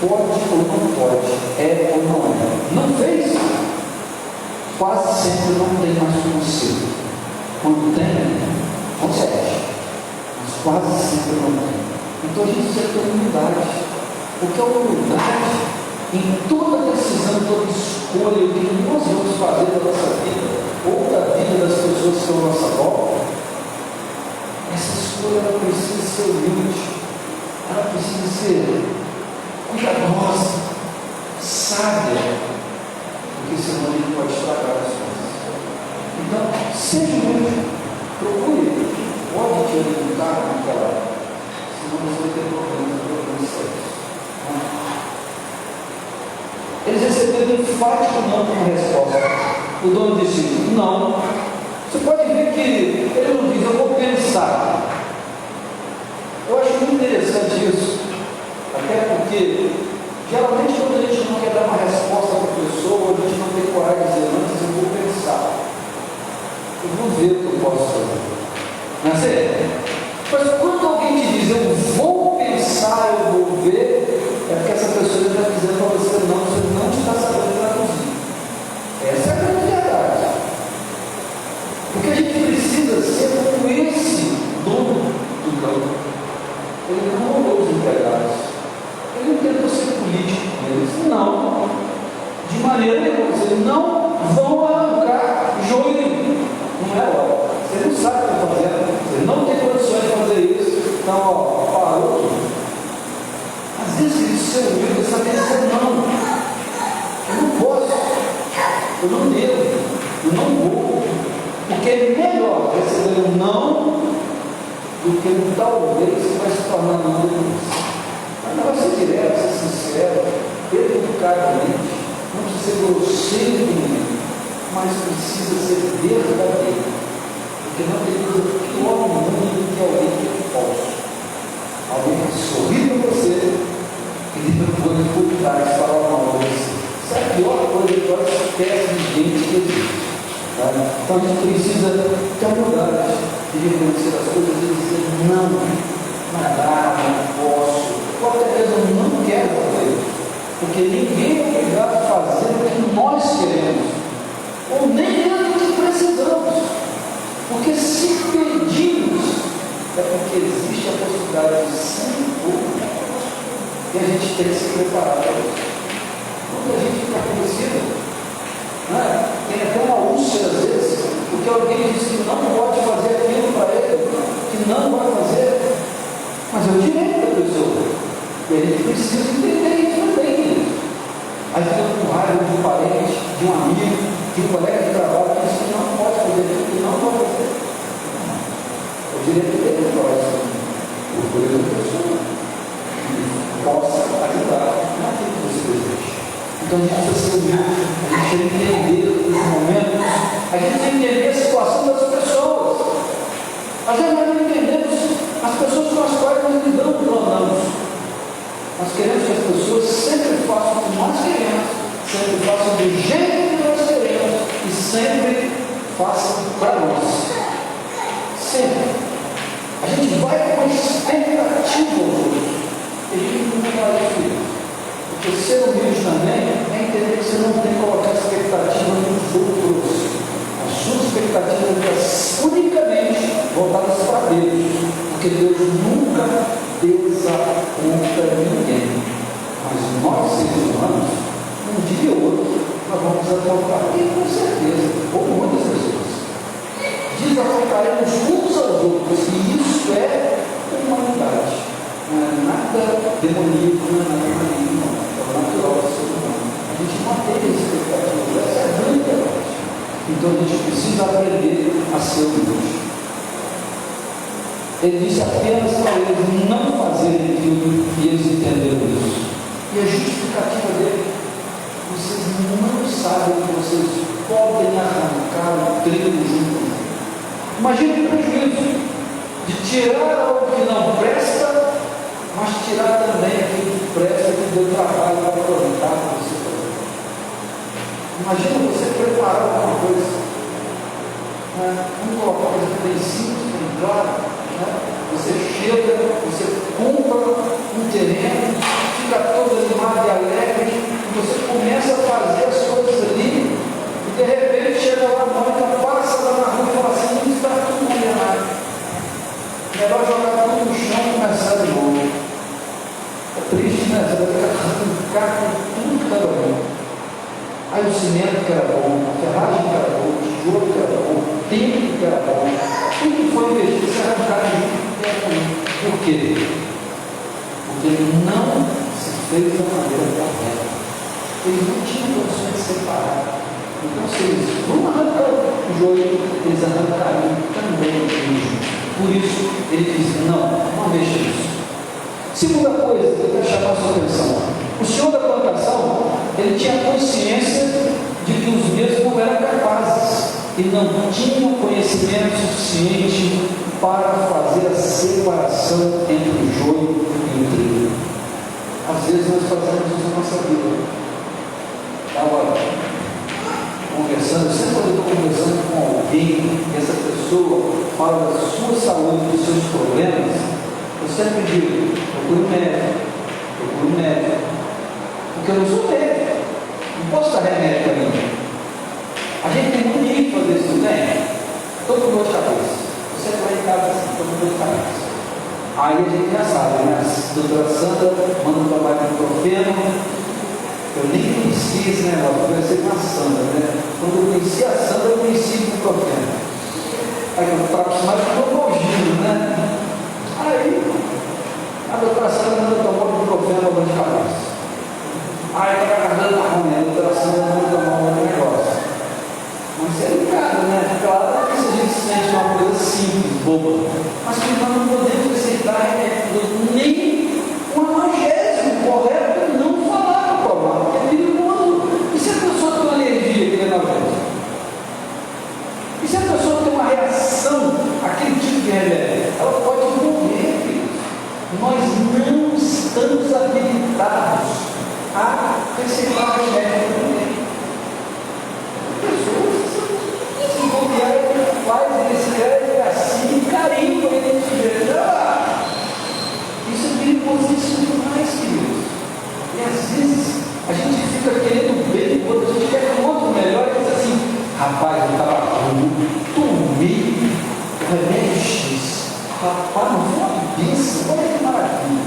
pode ou não pode, é ou não é. Não fez, quase sempre não tem mais conselho. Quando tem, consegue, mas quase sempre não tem. Então a gente precisa ter humildade, porque a humildade, em toda decisão, toda escolha, o que nós vamos fazer da nossa vida, ou da vida das pessoas que estão à nossa volta, essa escolha ela precisa ser humilde, ela precisa ser cuidadosa, sábia, porque senão a gente pode estragar as coisas. Então, seja humilde, procure, pode te orientar naquela, senão você vai ter problemas sérios. Eles receberam um enfático não como resposta. O dono disse, não. Você pode ver que ele não diz, eu vou pensar. Eu acho muito interessante isso, até porque geralmente quando a gente não quer dar uma resposta para a pessoa, a gente não tem coragem de dizer, antes eu vou pensar. Eu vou ver o que eu posso fazer. Não é sério? Mas quando alguém te diz, eu vou pensar, eu vou ver, é porque essa pessoa está dizendo para você não está sabendo traduzir. Essa é a grande verdade. Porque a gente precisa ser como esse dono do campo. Ele não olhou os empregados. Ele não tentou ser político com eles. Não. De maneira nenhuma. Eles não vão arrancar joio. Não é hora. Você não sabe o que está fazendo. Você não tem condições de fazer isso. Então, fazer um não do que um talvez que vai se tornar não depois. Mas não vai ser direto, ser sincero, educadamente, não precisa ser grosseiro com ninguém, mas precisa ser verdadeiro. Porque não tem coisa pior no mundo do que alguém que é falso. Alguém que sorri para você e depois por trás falar uma coisa. Essa é a pior coisa que nós espécies de gente que existe. Tá? Então a gente precisa ter humildade de reconhecer as coisas e dizer não dá, não posso, ou até mesmo eu não quero fazer. Porque ninguém é obrigado a fazer o que nós queremos, ou nem é o que precisamos. Porque se pedimos, é porque existe a possibilidade de sempre e a gente tem que se preparar para isso. Quando a gente fica conhecido, né? Tem até uma úlcera às vezes, porque alguém diz que não pode fazer aquilo para ele, que não vai fazer, mas é o direito da pessoa. E a gente precisa entender isso também. Aí fica com raiva de um parente, de um amigo, de um colega de trabalho que diz que não pode fazer aquilo, que não pode fazer. O direito dele é próximo, por coisa da pessoa, que possa ajudar naquilo que você deseja. Então a gente precisa ser humilde, a gente precisa entender nesse momento, a gente precisa entender a situação das pessoas. Às vezes nós não entendemos as pessoas com as quais nós lidamos. Nós queremos que as pessoas sempre façam o que nós queremos, sempre façam do jeito que nós queremos e sempre façam para nós. Sempre. A gente vai com uma expectativa hoje. E a gente não vai isso. Porque ser humilde também é entender que você não tem que colocar expectativa nos outros. As suas expectativas estão unicamente voltadas para Deus. Porque Deus nunca desaponta ninguém. Mas nós, seres humanos, um dia ou outro, nós vamos desapontar. E com certeza, ou muitas pessoas. Desapontaremos uns aos outros. E isso é humanidade. Não é nada demoníaco, não é nada maligno, não. É o natural do ser humano. A gente não tem expectativa. Essa é a grande verdade. Então a gente precisa aprender a ser humilde. Ele disse apenas para eles não fazerem aquilo e eles entenderam isso. E a justificativa dele, vocês não sabem que vocês podem arrancar o trigo junto. Imagine o prejuízo de tirar algo que não presta, mas tirar também aquilo que presta, que deu trabalho para aproveitar para você fazer. Imagina você preparar alguma coisa. Vamos colocar uma coisa bem simples, bem clara. Você chega, você compra um terreno, fica todo animado e alegre, e você começa a fazer as coisas ali, e de repente chega lá a Mônica, passa lá na rua e fala assim, não está tudo condenado. Melhor jogar tudo no chão e começar de novo. É triste, né? Você vai ter que arrancar com tudo que estava bom. Aí o cimento que era bom, a ferragem que era bom, o tijolo que era bom, o tempo que era bom, tudo que foi investido, você arrancar junto. Por quê? Porque ele não se fez da maneira correta. Eles não tinham condições de separar. Então, se eles vão arrancar o joio, eles arrancariam também o trigo. Por isso, ele diz: não mexa nisso. Segunda coisa que eu quero chamar a sua atenção: o senhor da plantação, ele tinha consciência de que os mesmos não eram capazes e não tinham conhecimento suficiente para fazer a separação entre o joio e o trigo. Às vezes nós fazemos isso na nossa vida. Estava conversando, sempre quando eu estou conversando com alguém, e essa pessoa fala da sua saúde, dos seus problemas, eu sempre digo: procure um médico. Porque eu não sou médico, não posso dar remédio para mim. A gente tem muito direito de fazer isso, não tem? Estou com dor de cabeça. Você vai em casa assim, estou com dor de cabeça. Aí a gente já sabe, né? A doutora Sandra manda tomar ibuprofeno. Eu nem conhecia esse negócio, eu conheci com a Sandra, né? Quando eu conheci a Sandra, eu conheci o ibuprofeno. Aí eu estava acostumado com o nojinho, né? Aí a doutora Sandra manda tomar ibuprofeno para dor de cabeça. Aí a garganta está ruim, a doutora Sandra manda tomar outro negócio. Mas é ligado, né? Claro que se a gente conscientes de uma coisa simples, boba, mas que nós não podemos aceitar nem um analgésico correto e não falar do problema, porque é perigoso. E se a pessoa tem uma alergia àquele analgésico? E se a pessoa tem uma reação àquele tipo de remédio? Ela pode morrer, filhos. Nós não estamos habilitados a receitar remédio para ninguém. Se bobear, ele faz, ele escreve assim, carinho, porque ele te isso é perigosíssimo demais, queridos. E às vezes a gente fica querendo bem, quando a gente quer que o outro melhor, e diz assim: rapaz, eu estava ruim, tomei remédio X. Rapaz, não foi uma bênção, olha que maravilha.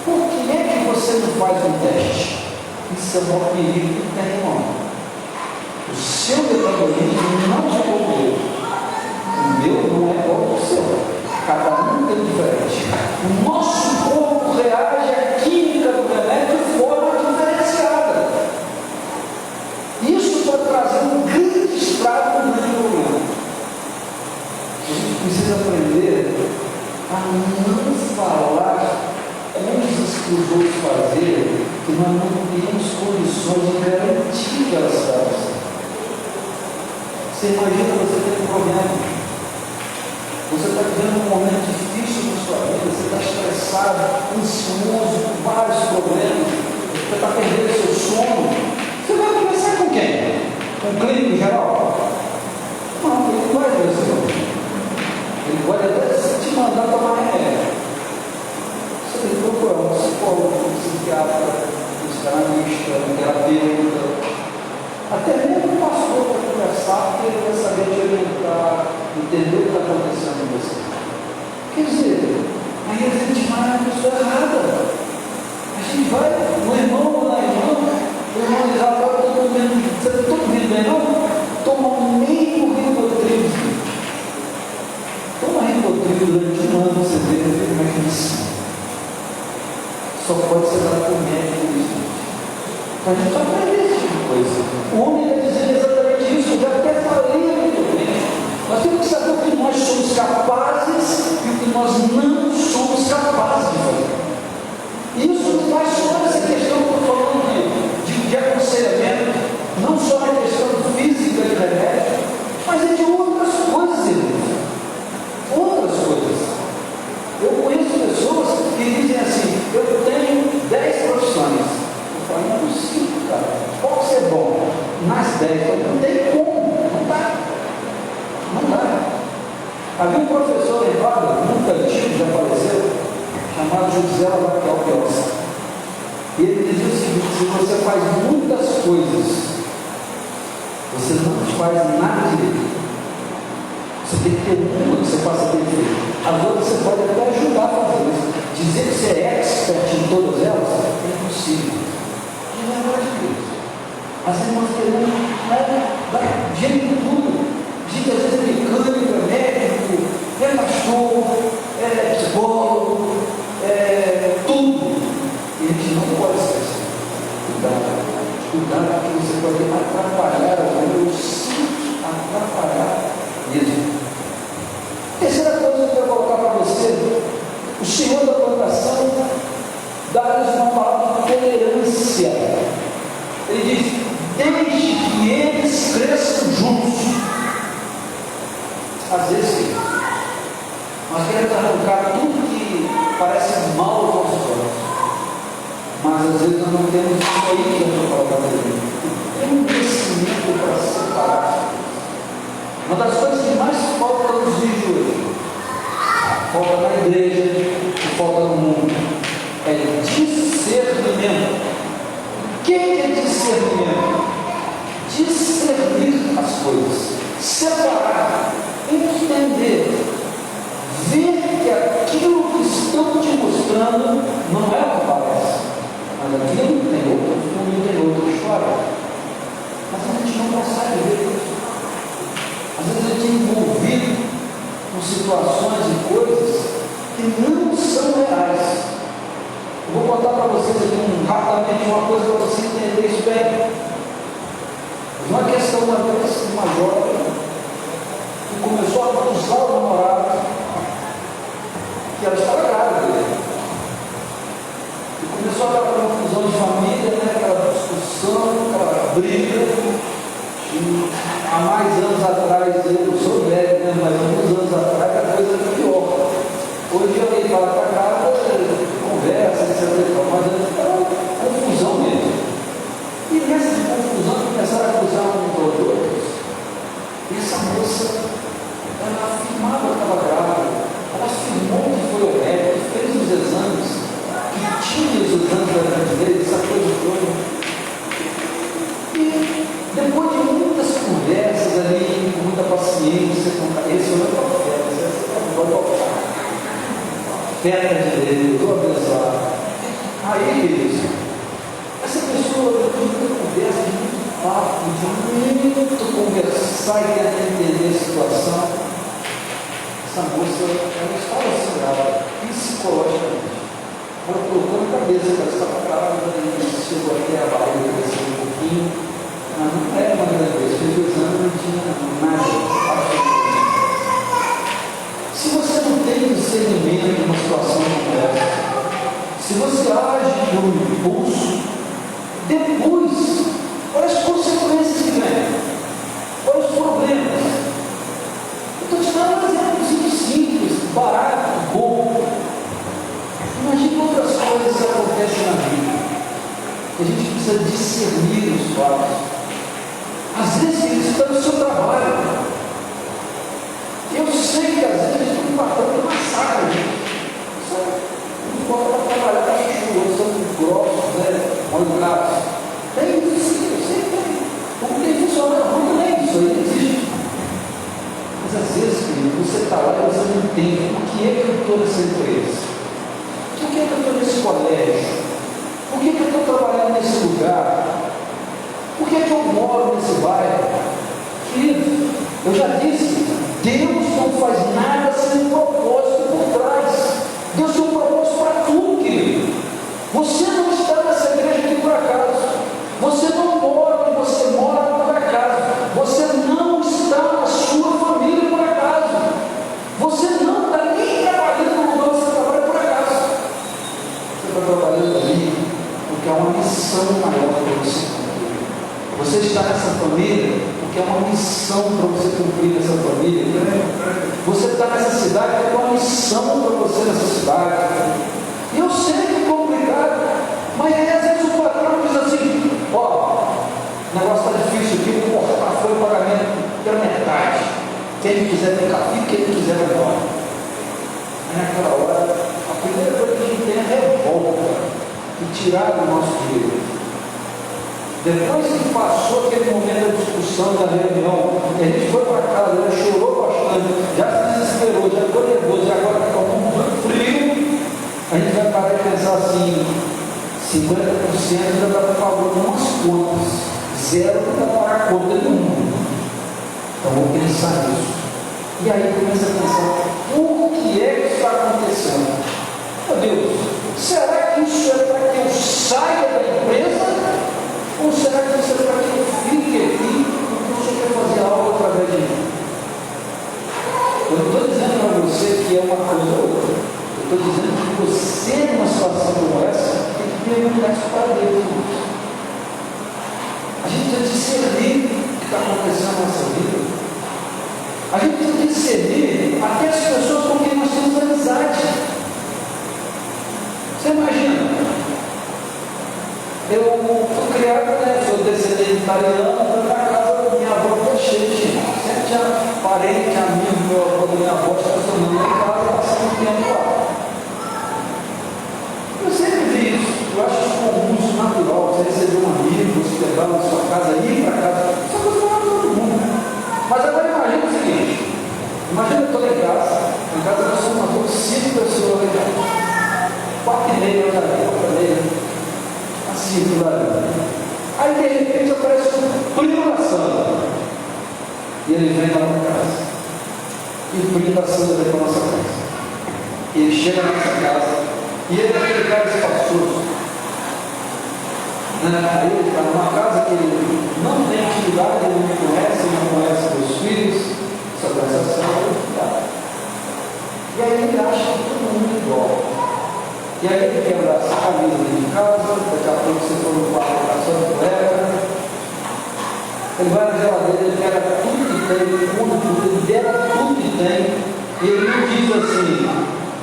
Por que é que você não faz um teste? Isso é o maior perigo que tem, irmão. O seu metabolismo não é igual ao meu. O meu não é igual ao seu. Cada um é diferente. O nosso corpo reage à química do remédio de forma diferenciada. Isso pode trazer um grande estrago, um grande problema. A gente precisa aprender a não falar coisas que os outros fazerem que nós não temos condições de garantir que elas façam. Você imagina você ter um problema. Você está vivendo um momento difícil na sua vida, você está estressado, ansioso, com vários problemas, você está perdendo seu sono. Você vai conversar com quem? Com o clínico geral? Não, ele não vai fazer. Ele pode até te mandar tomar remédio. Você tem que procurar um psicólogo, um psiquiatra, um psicanalista, um terapeuta. Até mesmo o pastor para conversar, porque ele vai saber te orientar, entender o que está acontecendo com você. Quer dizer, aí a gente vai na pessoa errada. A gente vai no irmão ou na irmã, o irmão diz: agora eu estou comendo, você está comendo bem não? Toma meio Rivotril. Toma Rivotril durante um ano, você vê como é que isso. Só pode ser dado por médico isso. Então a gente vai aprender esse tipo de coisa. O homem está dizendo exatamente isso, eu já até falei muito bem. Nós temos que saber o que nós somos capazes e o que nós não somos capazes de fazer. Isso não é só essa questão que eu estou falando de aconselhamento, não só na questão física de remédio, mas é de outras coisas, irmãos. Outras coisas. Eu conheço pessoas que dizem assim: eu tenho 10 profissões. Eu falo: não é possível, cara. Pode ser bom nas 10, mas não tem como. Não dá. Não dá. Havia um professor levado, muito antigo, já faleceu, chamado José Raquel Piossa. E ele dizia o seguinte: se você faz muitas coisas, você não faz nada direito. Você tem que ter uma que você faça bem feito. As outras você pode até ajudar a fazer isso. Dizer que você é expert em todas elas é impossível. Não é verdade disso. As irmãs querendo dar jeito em tudo. Gente, às vezes é mecânico, é médico, é pastor, é psicólogo, é tudo. E a gente não pode esquecer. Cuidado, porque você pode atrapalhar ou sim atrapalhar mesmo. Terceira coisa que eu quero colocar para você: o Senhor da plantação dá-lhes uma palavra de tolerância. Ele diz: desde que eles cresçam juntos. Às vezes nós queremos arrancar tudo que parece mal aos nossos olhos, mas às vezes nós não temos isso aí que eu estou colocando ali. Tem um crescimento para separar. Uma das coisas que mais falta nos dias de hoje, falta na igreja, que falta no mundo, é discernimento. O que é discernimento? Discernir as coisas, separar, entender, ver que aquilo que estão te mostrando não é o que parece, mas aquilo tem outro fundo, tem outra história. Mas a gente não consegue ver isso. Às vezes a gente é envolvido com situações e coisas que não são reais. Eu vou contar para vocês aqui rapidamente uma coisa para você entender isso bem. Uma questão uma vez, uma jovem que começou a usar que ela estava grávida. E começou aquela confusão de família, né? Aquela discussão, aquela briga. E há mais anos atrás, eu sou velho, né? Mas alguns anos atrás a coisa era pior. Hoje alguém fala para casa, conversa, etc. Mas era confusão mesmo. E nessa confusão começaram a acusar um dos outros. E essa moça, ela afirmava que estava grávida. Ela afirmou que foi ao médico, fez os exames, que tinha os exames da gravidez, essa coisa toda. E depois de muitas conversas ali, com muita paciência, esse é o meu profeta, esse é o meu profeta. Feta de Deus, vou abençoar. Aí, queridos, essa pessoa, depois de muita conversa, de muito papo, de muito conversar e tentar entender a situação, essa moça, ela estava segurada psicologicamente. Ela colocou na cabeça que ela estava grávida e chegou até a barriga, cresceu um pouquinho, mas não era uma gravidez, fez o exame, não tinha nada, absolutamente. Se você não tem discernimento de uma situação como essa, se você age por um impulso, depois, olha as consequências que vêm, olha os problemas. Eu estou te dando um exemplo simples, barato, bom. Imagine outras coisas que acontecem na vida. A gente precisa discernir os fatos. Às vezes isso está no seu trabalho. Eu sei que às vezes estou empatando uma saga, gente. Não pode trabalhar com a chuva, são grossos, né? Molhados. Tem isso sim, eu sei que tem. Como tem funcionado muito bem, isso aí existe. Mas às vezes, querido, você está lá e você não entende por que é que eu estou nessa empresa. Por que é que eu estou nesse colégio? Por que é que eu estou trabalhando nesse lugar? Por que é que eu moro nesse bairro? Querido, eu já disse, Deus não faz nada sem um propósito por trás. Deus tem um propósito para tudo, querido. Você não está nessa igreja aqui por acaso. Você não mora onde você mora por acaso. Você não está na sua família por acaso. Você não está nem trabalhando no lugar onde você trabalha por acaso. Você está trabalhando ali porque há uma missão maior para você cumprir. Você está nessa família porque há uma missão para você cumprir nessa família. Você está nessa cidade porque há uma missão para você nessa cidade. E eu sei que é complicado, mas às vezes o patrão diz assim: ó, o negócio está difícil aqui, vou cortar foi o pagamento pela metade. Quem quiser ficar, fica, quem quiser vai embora. Aí naquela hora, a primeira coisa que a gente tem é revolta e tirar do nosso direito. Depois que passou aquele momento da discussão da reunião, a gente foi para casa, ela chorou bastante, já se desesperou, já ficou nervoso, e agora está muito frio, a gente vai parar e pensar assim: 50% já está pagando umas contas, 0 não vai pagar a conta nenhuma. Então vou pensar nisso. E aí começa a pensar: o que é que está acontecendo? Meu Deus, será que isso é para que eu saia da empresa? Ou será que isso é para que eu fique aqui porque o Senhor quer fazer algo através de mim? Eu não estou dizendo para você que é uma coisa ou outra. Eu estou dizendo que você, numa situação como essa, tem que perguntar isso para Deus. A gente precisa discernir o que está acontecendo na nossa vida. A gente precisa discernir até as pessoas com quem nós temos amizade. Você imagina? Eu fui criado, né? Sou descendente italiano, na casa da minha avó foi cheia de gente. Sempre tinha parente, amigo, meu avô, da minha avó, estacionando em casa, passando o tempo lá. Eu sempre vi isso. Eu acho isso comum, isso natural. Você receber um amigo, você levar na sua casa, ir para casa. Isso é coisa para todo mundo. Mas agora imagina o seguinte: imagina eu estou em casa. Na casa nós somos 5 pessoas em casa. 4 e meia, já vi, 4 e meia. Assim, aí de repente aparece um primo da Sandra e ele vem lá na casa e o primo da Sandra vem para a nossa casa e ele chega na nossa casa e ele é aquele cara espaçoso, né? Aí ele está numa casa que ele não tem atividade, ele não conhece meus filhos, só conhece a Sandra, e aí ele acha que todo mundo daqui a pouco você for no quarto da sua colega, ele vai na geladeira, ele pega tudo que tem, ele come tudo, ele bebe tudo que tem, e ele não diz assim,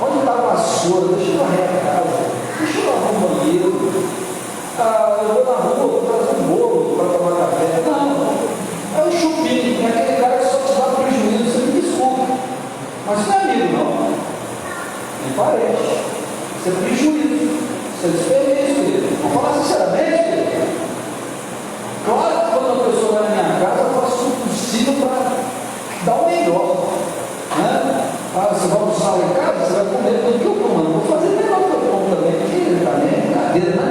onde está a vassoura, deixa eu varrer a casa, deixa eu lavar o banheiro, eu vou na rua, vou trazer um bolo para tomar café. Não, é o chupim, é aquele cara que só te dá prejuízo, você me desculpa, mas não é amigo não, nem parente, isso é prejuízo, isso é desperdício, querido. Vou falar sinceramente, querido. Claro que quando uma pessoa vai na minha casa, eu faço o possível para dar o melhor. Né? Você vai almoçar lá em casa, você vai comer tudo que eu como. Eu vou fazer o melhor que eu como também, porque para mim é brincadeira, né?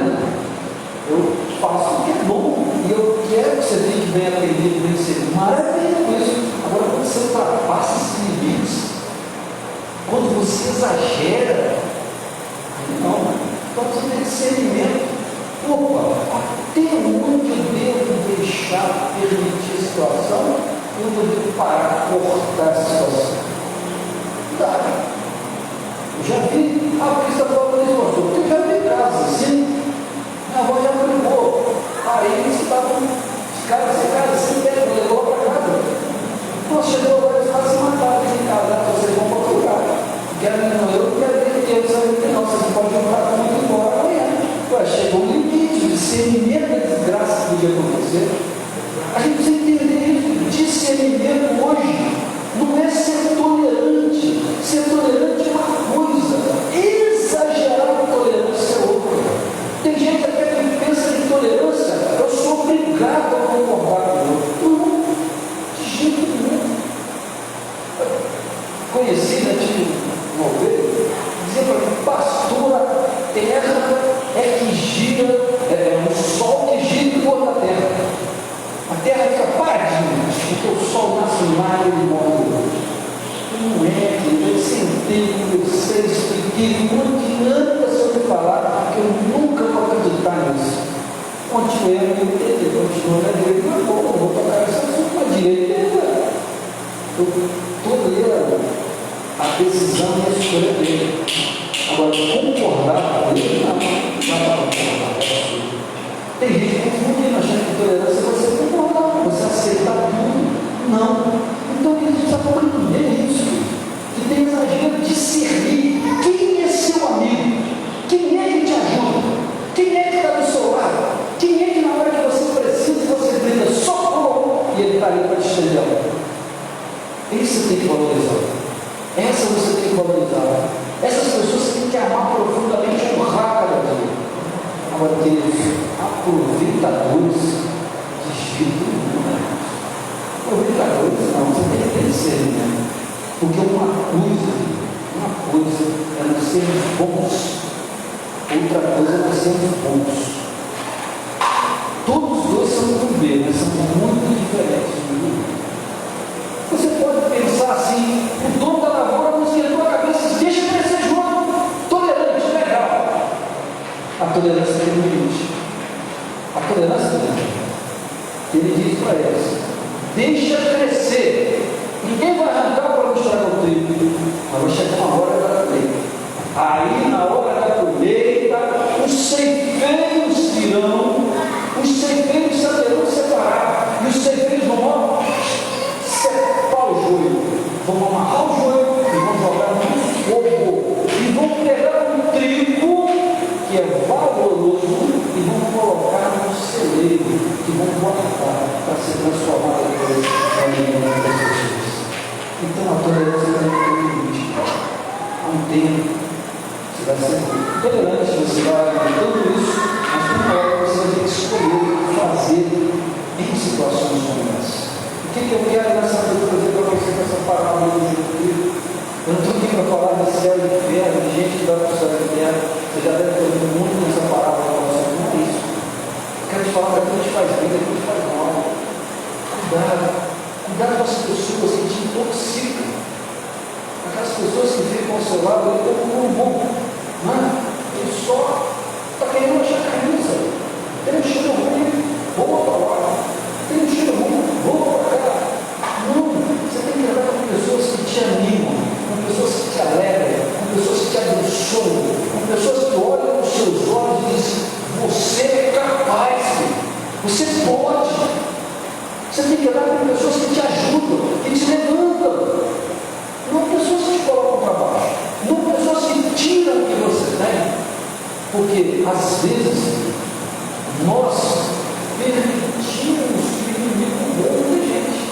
Eu faço o que é bom e eu quero que você fique bem atendido, bem servido. Maravilha com isso. Agora, quando você ultrapassa esses limites, quando você exagera, não, então você tem discernimento. Opa, até onde eu devo deixar permitir a situação, onde eu devo parar, cortar a situação? Cuidado. Eu já vi, porque você está falando isso, pastor, porque eu já vi casos assim, minha avó já brigou, aí eles estavam, os caras sem casa, sem tempo, levou para casa. Nós chegou lá, eles estavam se mataram em casa, vocês vão para outro lugar. Quero não, eu não quero ver que eu sabe que não, vocês podem jogar comigo embora amanhã. Ué, chegou um limite, o discernimento da desgraça que podia acontecer. A gente precisa entender isso. Discernimento hoje não é ser tolerante. Ser tolerante é uma coisa, exagerar a tolerância é outra. Tem gente até que pensa que tolerância, eu sou obrigado a concordar com o outro. Não, de jeito nenhum. Conheci, né, tipo, uma ovelha, dizia para mim, pastor, a terra é que gira, é um sol que gira em torno da terra. A terra fica paradinha, porque o sol nasce lá e ele morre. Não é, querido, eu sentei, conversei, expliquei, não adianta se eu me falar, porque eu nunca vou acreditar nisso. Continuei a me entender, continuei a direita, mas bom, eu vou tocar essa assunto na direita. Eu tolerei a decisão e a escolha dele. Agora, concordar com ele, não dá para concordar. Tem gente que confunde, achando que tolerância é você concordar, você aceitar tudo. Não. Então, a gente precisa compreender isso, que tem exagero de discernir quem é seu amigo, quem é que te ajuda, quem é que está do seu lado, quem é que na hora que você precisa, você grita socorro e ele está ali para te estender a mão. Isso você tem que valorizar. Essa você tem que valorizar. Essas pessoas você tem que amar profundamente, honrar cada dia. Agora, queridos, aproveitadores de espírito humano. Aproveitadores não, você tem que ter discernimento. Porque uma coisa é nós sermos bons, outra coisa é nós sermos bons. Todos os dois são muito bem, mas são muito diferentes. Você pode pensar assim, o dono da lavoura não esquentou a cabeça e deixa crescer junto, tolerante, legal. A tolerância tem um limite. A tolerância tem um limite. Ele diz para eles, deixa crescer. Ninguém vai arrancar para mostrar o trigo, mas vai chegar uma hora da colheita. Aí, na hora da colheita, os ceifeiros virão, os ceifeiros saberão separar, e os ceifeiros vão separar o joio, vão amarrar o joio e vão jogar no fogo, e vão pegar um trigo que é valoroso e vão colocar no celeiro, que vão guardar para ser transformado depois no alimento das pessoas. Então a tolerância tem um limite. Há um tempo, você vai ser tolerante, você vai tudo isso, mas uma hora você vai ter que escolher fazer em situações como essa. O que eu quero nessa noite trazer para você com essa palavra do Espírito? Eu não estou aqui para falar de céu e inferno, de gente que vai para o céu e inferno. Você já deve ter ouvido muito nessa palavra para você. Não é isso. Eu quero te falar que a gente faz bem, a gente faz mal. Cuidado. Cuidado com as pessoas que te intoxicam. Aquelas pessoas que ficam ao seu lado, ele está com um bom. Ele só está querendo achar camisa. Tem um cheiro ruim, vou para lá. Tem um cheiro ruim, vou para cá. Não, você tem que andar com pessoas que te animam, com pessoas que te alegram, com pessoas que te abençoam, com pessoas que olham nos seus olhos e dizem, Porque às vezes nós permitimos que o inimigo roube a gente.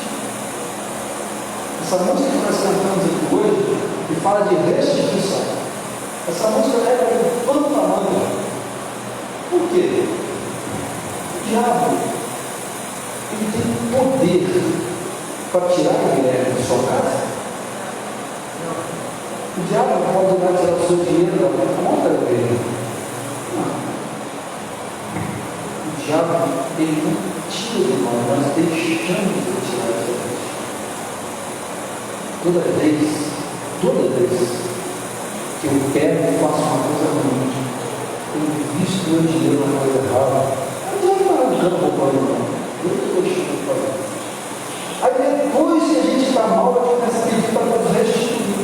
Essa música que nós cantamos aqui hoje, que fala de restituição, essa música é de todo tamanho. Por quê? O diabo, ele tem poder para tirar a mulher da sua casa. O diabo pode ir lá tirar o seu dinheiro da conta dele. Não. O diabo, ele não tira de nós, nós deixamos de tirar de nós. Toda vez que eu pego e faço uma coisa ruim, eu invisto meu dinheiro na coisa errada, eu não estou arrancando o problema, não. Eu estou deixando o problema. Aí depois que a gente está mal, a gente começa a pedir para nos restituir.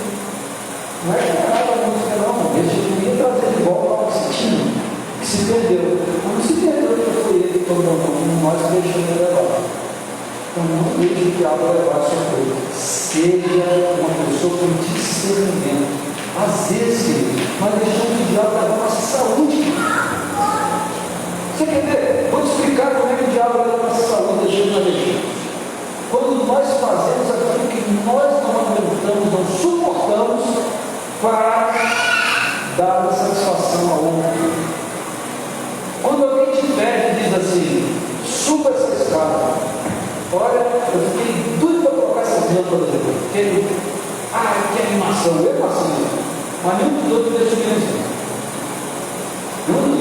Não é nada a música não, restituir é trazer de volta ao que se tinha, que se perdeu. Mas não se perdeu, que foi ele que tomou, nós deixamos ele levar. Então não deixe o diabo levar a sua coisa. Seja uma pessoa com discernimento. Às vezes, nós deixamos o diabo levar a nossa saúde. Você quer ver? Vou te explicar como é que o diabo leva a nossa saúde, deixando a deixar. Quando nós fazemos aquilo que nós não aguentamos, não suportamos, para dar satisfação a outro. Quando alguém te pede e diz assim, suba essa escada, olha, eu fiquei doido para colocar essas lâmpadas aqui, porque, que animação, eu faço isso, mas nenhum dos outros deixa subir na escada.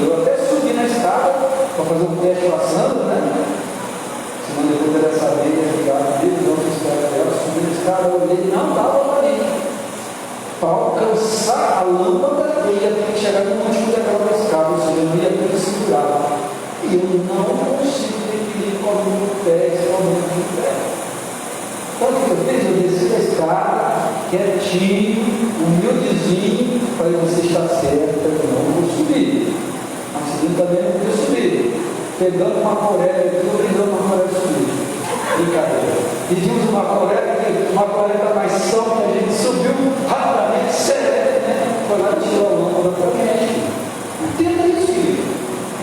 Eu até subi na escada para fazer um teste passando, né? Senão depois dela saber, ligar dele, não fiz para ela, subi na escada, eu olhei, não dava para ir. Para alcançar a lâmpada, eu ia ter que chegar no último degrau da escada, ou seja, eu não ia ter que segurar. E eu não consigo ter equilíbrio com a mão do pé, principalmente do pé. Então o que eu fiz? Eu desci da escada, quietinho, humildezinho, falei, você está certo, eu não vou subir. Mas segundo também não podia subir. Pegando uma coreia, eu estou brindando uma coreia subir. Brincadeira. Pedimos uma coreia, que uma coreia da mansão que a gente subiu rapidamente, sério, né? Foi lá e tirou a lâmpada para gente. Entenda isso, filho.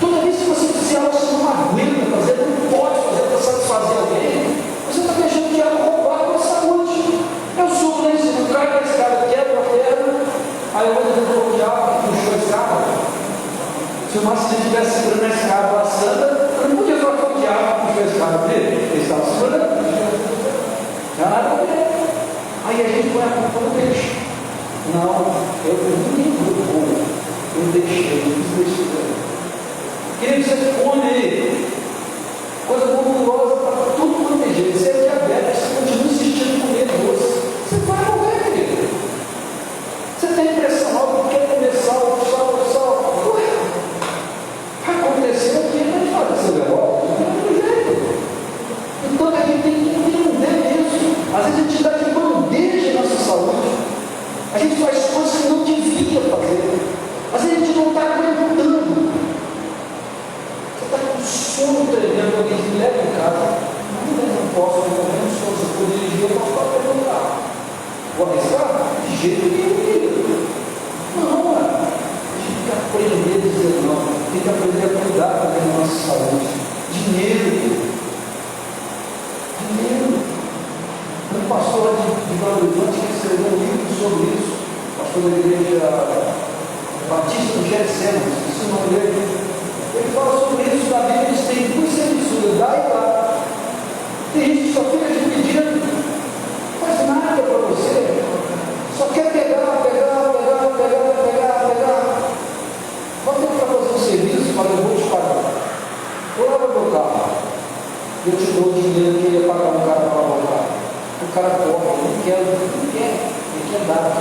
Toda vez que você fizer algo que você não aguenta fazer, não pode fazer para satisfazer alguém, você está deixando o diabo roubar a sua saúde. Eu subo lá em cima, caio na escada, quebro a perna, aí eu vou dizer para o diabo que puxou a escada. Se o Márcio estivesse segurando a escada passando, eu não podia falar com o diabo que puxou a escada dele, ele estava segurando. Já nada a ver. Aí a gente põe a culpa no peixe. Não, eu nem vou, eu deixei, eu fiz besteira. Queria que você come coisa gordurosa para tudo quanto é jeito. Você é diabético, você continua insistindo em comer doce. Você vai morrer, querido. Você tem pressão alta, quer comer sal. Ué, aconteceu aqui, não pode fazer negócio, não tem jeito. Então a gente tem que entender isso. Às vezes a gente dá de bandeja na nossa saúde. A gente faz coisas que não devia fazer. Às vezes a gente não está aguentando. Você está com sono tremendo, alguém te leva em casa. Não posso, eu não sono, se eu for dirigir, eu posso estar pegando o carro. Vou arriscar? De jeito nenhum. Não, a gente tem que aprender a dizer não. Tem que aprender a cuidar também da nossa saúde. Dinheiro. Um pastor de Belo Horizonte que escreveu um livro sobre isso, pastor da igreja Batista do Getsemane, esqueci o nome dele. Ele fala sobre isso na Bíblia, eles têm duas semisuras, lá e lá. Tem gente que só fica te pedindo, não faz nada para você, só quer pegar. Vamos ter para fazer um serviço, mas eu vou te pagar. Eu lavo meu carro, eu te dou o dinheiro que ia pagar um cara para lavar o carro. O cara corre, ele quer dar,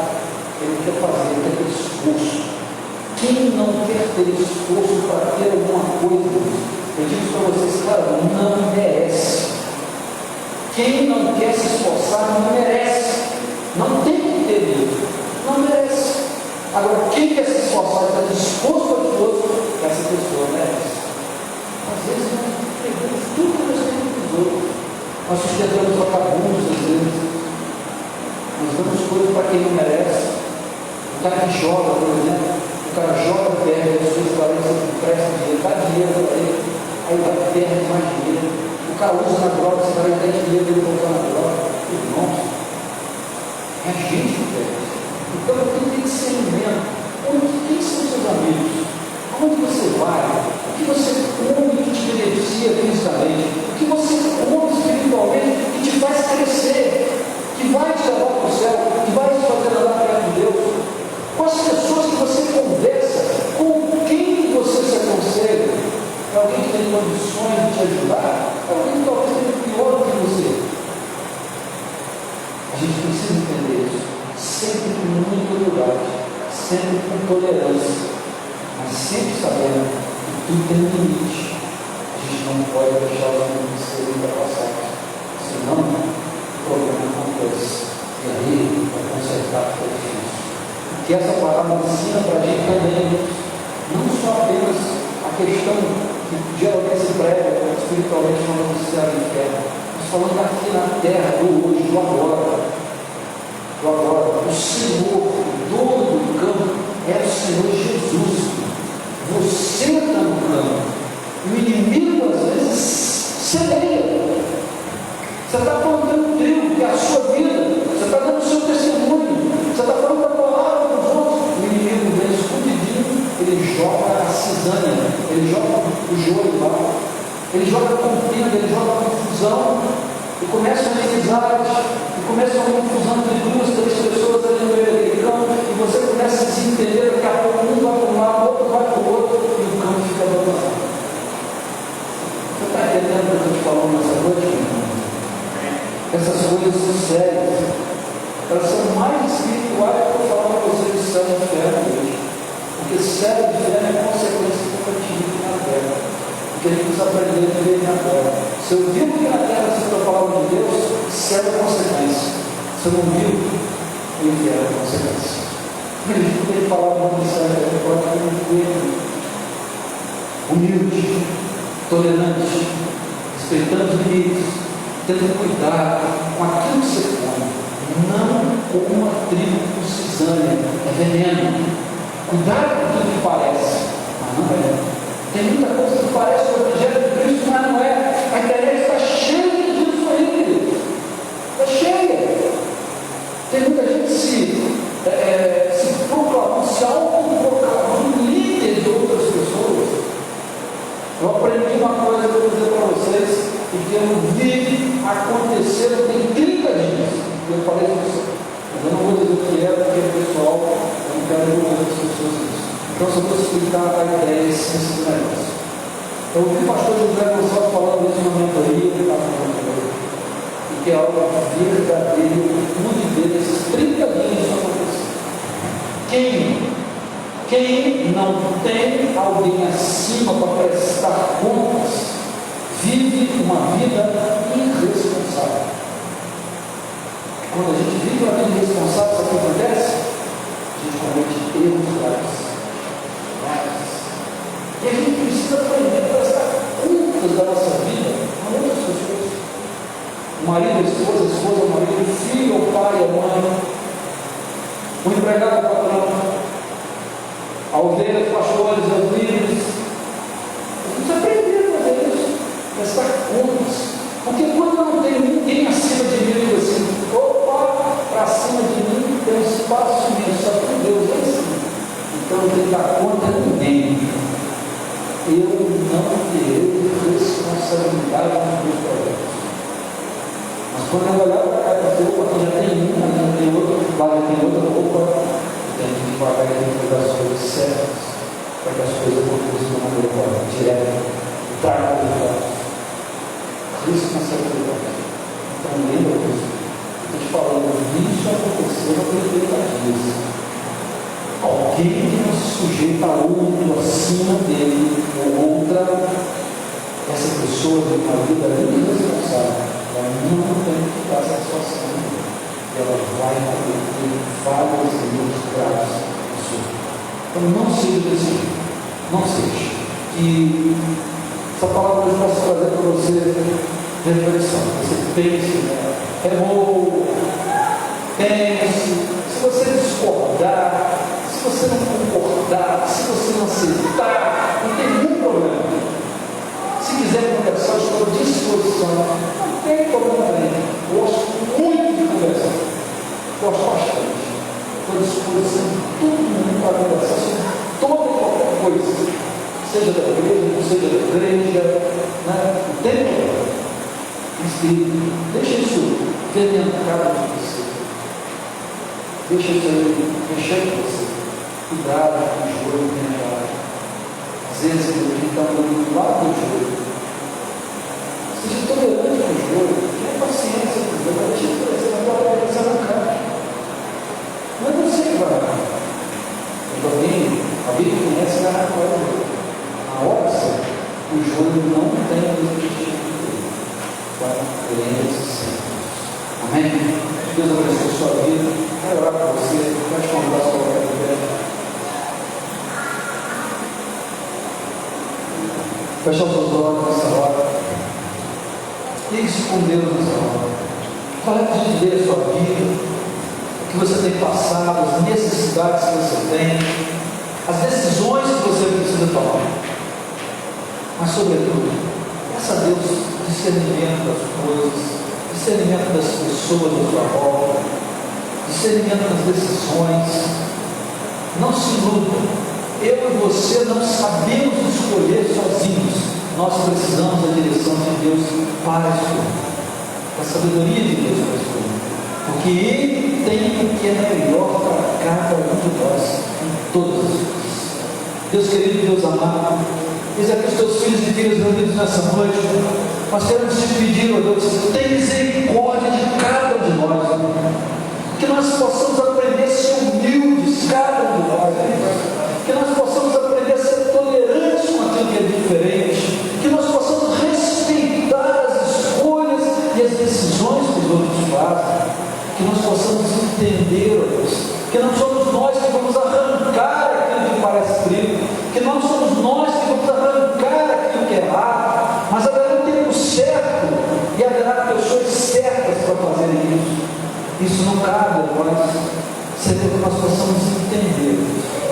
ele quer fazer, ele quer ter esforço. Quem não quer ter esforço para ter alguma coisa, eu digo para vocês, cara, não merece. Quem não quer se esforçar não merece. Não tem que ter isso, não merece. Agora, quem quer se esforçar e está disposto a esforço, essa pessoa merece. Às vezes nós pegamos tudo que nós temos dos outros. Nós sustentamos vagabundos às vezes. Nós damos coisas para quem não merece. O cara que joga, por exemplo, O cara joga perto, as pessoas parecem que prestam dinheiro, dá dinheiro para ele, aí vai perto mais dinheiro. O cara usa na droga, você vai dar dinheiro para ele voltar na droga. Irmãos, é a gente que perde. Então tem que ser discernimento. Quem são seus amigos? Aonde você vai? O que você come que te beneficia fisicamente? O que você come espiritualmente que te faz crescer? Que vai te levar para o céu? Que vai te fazer andar perto de Deus? Com as pessoas que você conversa, com quem você se aconselha? É alguém que tem condições de te ajudar? É alguém que talvez seja pior do que você? A gente precisa entender isso, sempre com muita humildade, sempre com tolerância, mas sempre sabendo que tudo tem um limite. A gente não pode deixar os limites serem ultrapassados, senão o problema acontece. E aí, para consertar, fica difícil. Que essa palavra ensina para a gente também, não só apenas a questão que geralmente se prega espiritualmente falando do céu e inferno, mas falando aqui na terra, do hoje, do agora. Do agora. O Senhor, o dono do campo, é o Senhor Jesus. Você está no campo. O inimigo às vezes semeia. Você está plantando trigo, que é a sua vida. Você está dando o seu testemunho. Você está falando da palavra para os outros. O inimigo vem escondidinho, ele joga a cisânia, ele joga o joio lá, ele joga a contenda, ele joga a confusão, e começa a inimizade, e começa uma confusão de duas, três pessoas ali no meio daquele campo, e você começa a desentender, daqui a pouco um vai para um lado, o outro vai para o outro, e o campo fica abandonado. Você está entendendo o que eu estou te falando nessa noite, irmão? Essas coisas são sérias. Elas são mais espirituais do que eu falo para vocês de céu e inferno hoje. Porque céu e inferno é consequência do que eu tive na terra. Porque a gente precisa aprender a viver na terra. Se eu vivo que na terra se eu falar de Deus, céu é consequência. Se eu não vivo, o inferno é consequência. A gente não tem que falar muito de céu, a gente pode viver humilde, tolerante, respeitando os limites, tendo cuidado com aquilo que você come. Não coma trigo com cisânia, é veneno. Cuidado com tudo que parece, mas não é. Tem muita coisa que parece o Evangelho de Cristo, mas não é. A internet está cheia disso aí, querido. Está cheia. Tem muita gente se proclamando, se autoproclamando líder de outras pessoas. Eu aprendi uma coisa que eu vou dizer para vocês, e que eu vi acontecer tem 30 dias. Eu falei isso, mas eu não vou dizer o que é, porque o pessoal, eu não quero envolver as pessoas nisso. Então, só vou explicar a ideia desse negócio. Eu ouvi o pastor José Gonçalves falando isso na mentoria, e que é algo verdadeiro, muito dele, esses 30 dias isso aconteceu. Quem não tem alguém acima para prestar contas, vive uma vida irresponsável. Quando a gente vive uma vida irresponsável, sabe o que acontece? A gente comete erros graves. E a gente precisa aprender a prestar contas da nossa vida a outras pessoas. O marido, a esposa, o marido, o filho, o pai, a mãe, o empregado, o patrão, a ovelha, os pastores, os líderes. A gente precisa aprender a fazer isso, prestar contas. Porque quando não tem ninguém acima de mim, eu digo assim, opa, para cima de mim tem um espaço imenso, só que Deus é assim. Então não tem que dar conta a ninguém. Eu não terei responsabilidade nos meus projetos. Mas quando eu olhar para cá e dizer, opa, já tem uma, já tem outra, já tem outra, opa, eu tenho que pagar e fazer as coisas certas, para que as coisas aconteçam de uma maneira direta, traga o resultado. Responsabilidade. Então lembra disso. Estou te falando, isso aconteceu há 30 dias. Alguém que não se sujeita a outro acima dele, ou outra, essa pessoa tem uma vida irresponsável, ela não tem que dar satisfação nenhuma. Ela vai cometer vários erros graves na pessoa. Então não seja desse jeito. Não seja. E essa palavra eu posso trazer para você reflexão. Você pense nela. É bom. Pense. Se você discordar, se você não concordar, mudar, se você não aceitar, não tem nenhum problema. Se quiser conversar, estou à disposição. Não tem problema nenhum. Gosto muito de conversar. Gosto bastante. Estou à disposição de todo mundo para conversar sobre toda e qualquer coisa. Seja da igreja, não seja da igreja. Não tem problema. Deixa isso fermentar de você. Deixa isso aí mexer com você. Cuidado com o joio mental. Às vezes ele está andando lá do joio. Seja tolerante com o joio. Tenha paciência com o joio. Vai deixar de crescer, vai crescer na cara. Não é você que vai lá. Alguém conhece a hora do joio. Na hora certa, o joio não tem o objetivo dele. Vai querendo esse. Amém? Deus abençoe a sua vida. Quero orar para você. Vai te mandar sua hora de pé. Fecha os seus olhos nessa hora. Ligue-se com Deus nessa hora. Fale de Deus a sua vida, o que você tem passado, as necessidades que você tem, as decisões que você precisa tomar. Mas, sobretudo, peça a Deus discernimento das coisas, discernimento das pessoas da sua volta, discernimento das decisões. Não se iluda. Eu e você não sabemos escolher sozinhos. Nós precisamos da direção de Deus para escolher, da sabedoria de Deus para escolher, porque Ele tem o que é melhor para cada um de nós em todas as coisas. Deus querido, Deus amado, eis aqui os teus filhos e filhas reunidos nessa noite. Nós queremos te pedir, ó Deus, tem misericórdia de cada um de nós, que nós possamos aprender a ser humildes, cada um de nós, que nós possamos aprender a ser tolerantes com aquilo que é diferente, que nós possamos respeitar as escolhas e as decisões que os outros fazem, que nós possamos entender, ó Deus, que não somos nós que vamos arrancar aquilo que parece trigo, que não somos nós que vamos arrancar aquilo que é errado, mas haverá um tempo certo e haverá pessoas certas para fazerem isso. Isso não cabe a nós, Senhor, que nós possamos entender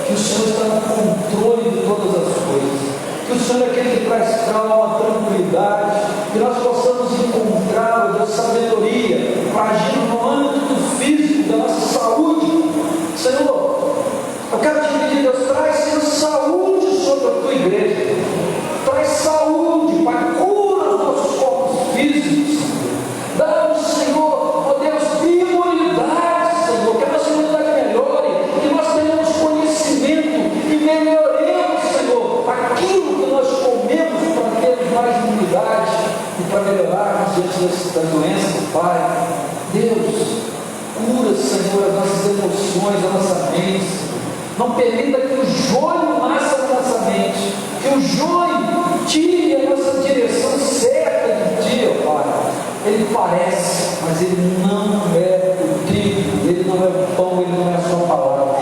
que o Senhor está no controle de todas as coisas, que o Senhor é aquele que traz calma, tranquilidade, que nós possamos encontrar, ó Deus, sabedoria para agir no âmbito físico da nossa saúde. Senhor, eu quero te pedir, Deus, traz, Senhor, saúde sobre a tua igreja, traz saúde, Pai, cura os nossos corpos físicos, dá-nos, Senhor, ó Deus, imunidade, Senhor, que a nossa imunidade melhore, que nós tenhamos conhecimento e melhoremos, Senhor, aquilo que nós comemos para termos mais imunidade e para melhorarmos diante das doenças, Pai. Deus, cura, Senhor, as nossas emoções, a nossa mente, Senhor. Não permita que o joio nasça na nossa mente, que o joio tire a nossa direção certa de Ti, ó Pai. Ele parece, mas ele não é o trigo, ele não é o pão, ele não é a sua palavra.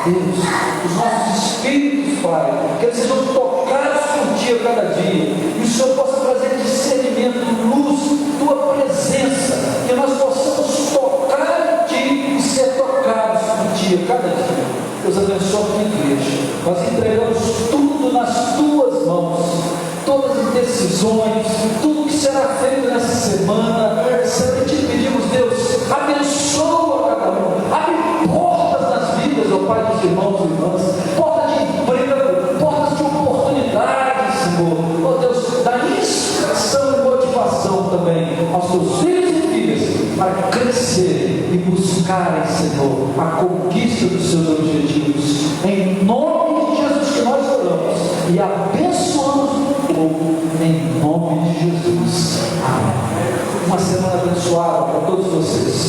Deus, os nossos espíritos, Pai, que eles sejam tocados por Ti a cada dia, e o Senhor possa trazer discernimento, luz, Tua presença, que nós possamos tocar em Ti e ser tocados por Ti a cada dia. Deus abençoe a Tua igreja. Nós entregamos tudo nas Tuas mãos, todas as decisões, tudo que será feito nessa semana. Sempre te pedimos, Deus, abençoa cada um, abre portas nas vidas, ó Pai, dos irmãos e irmãs, portas de emprego, portas de oportunidade, Senhor, ó Deus, dá inspiração e motivação também aos teus filhos e filhas para crescer e buscarem, Senhor, a conquista dos seus objetivos. Em nome de Jesus que nós oramos e abençoamos o povo, em nome de Jesus. Amém. Uma semana abençoada.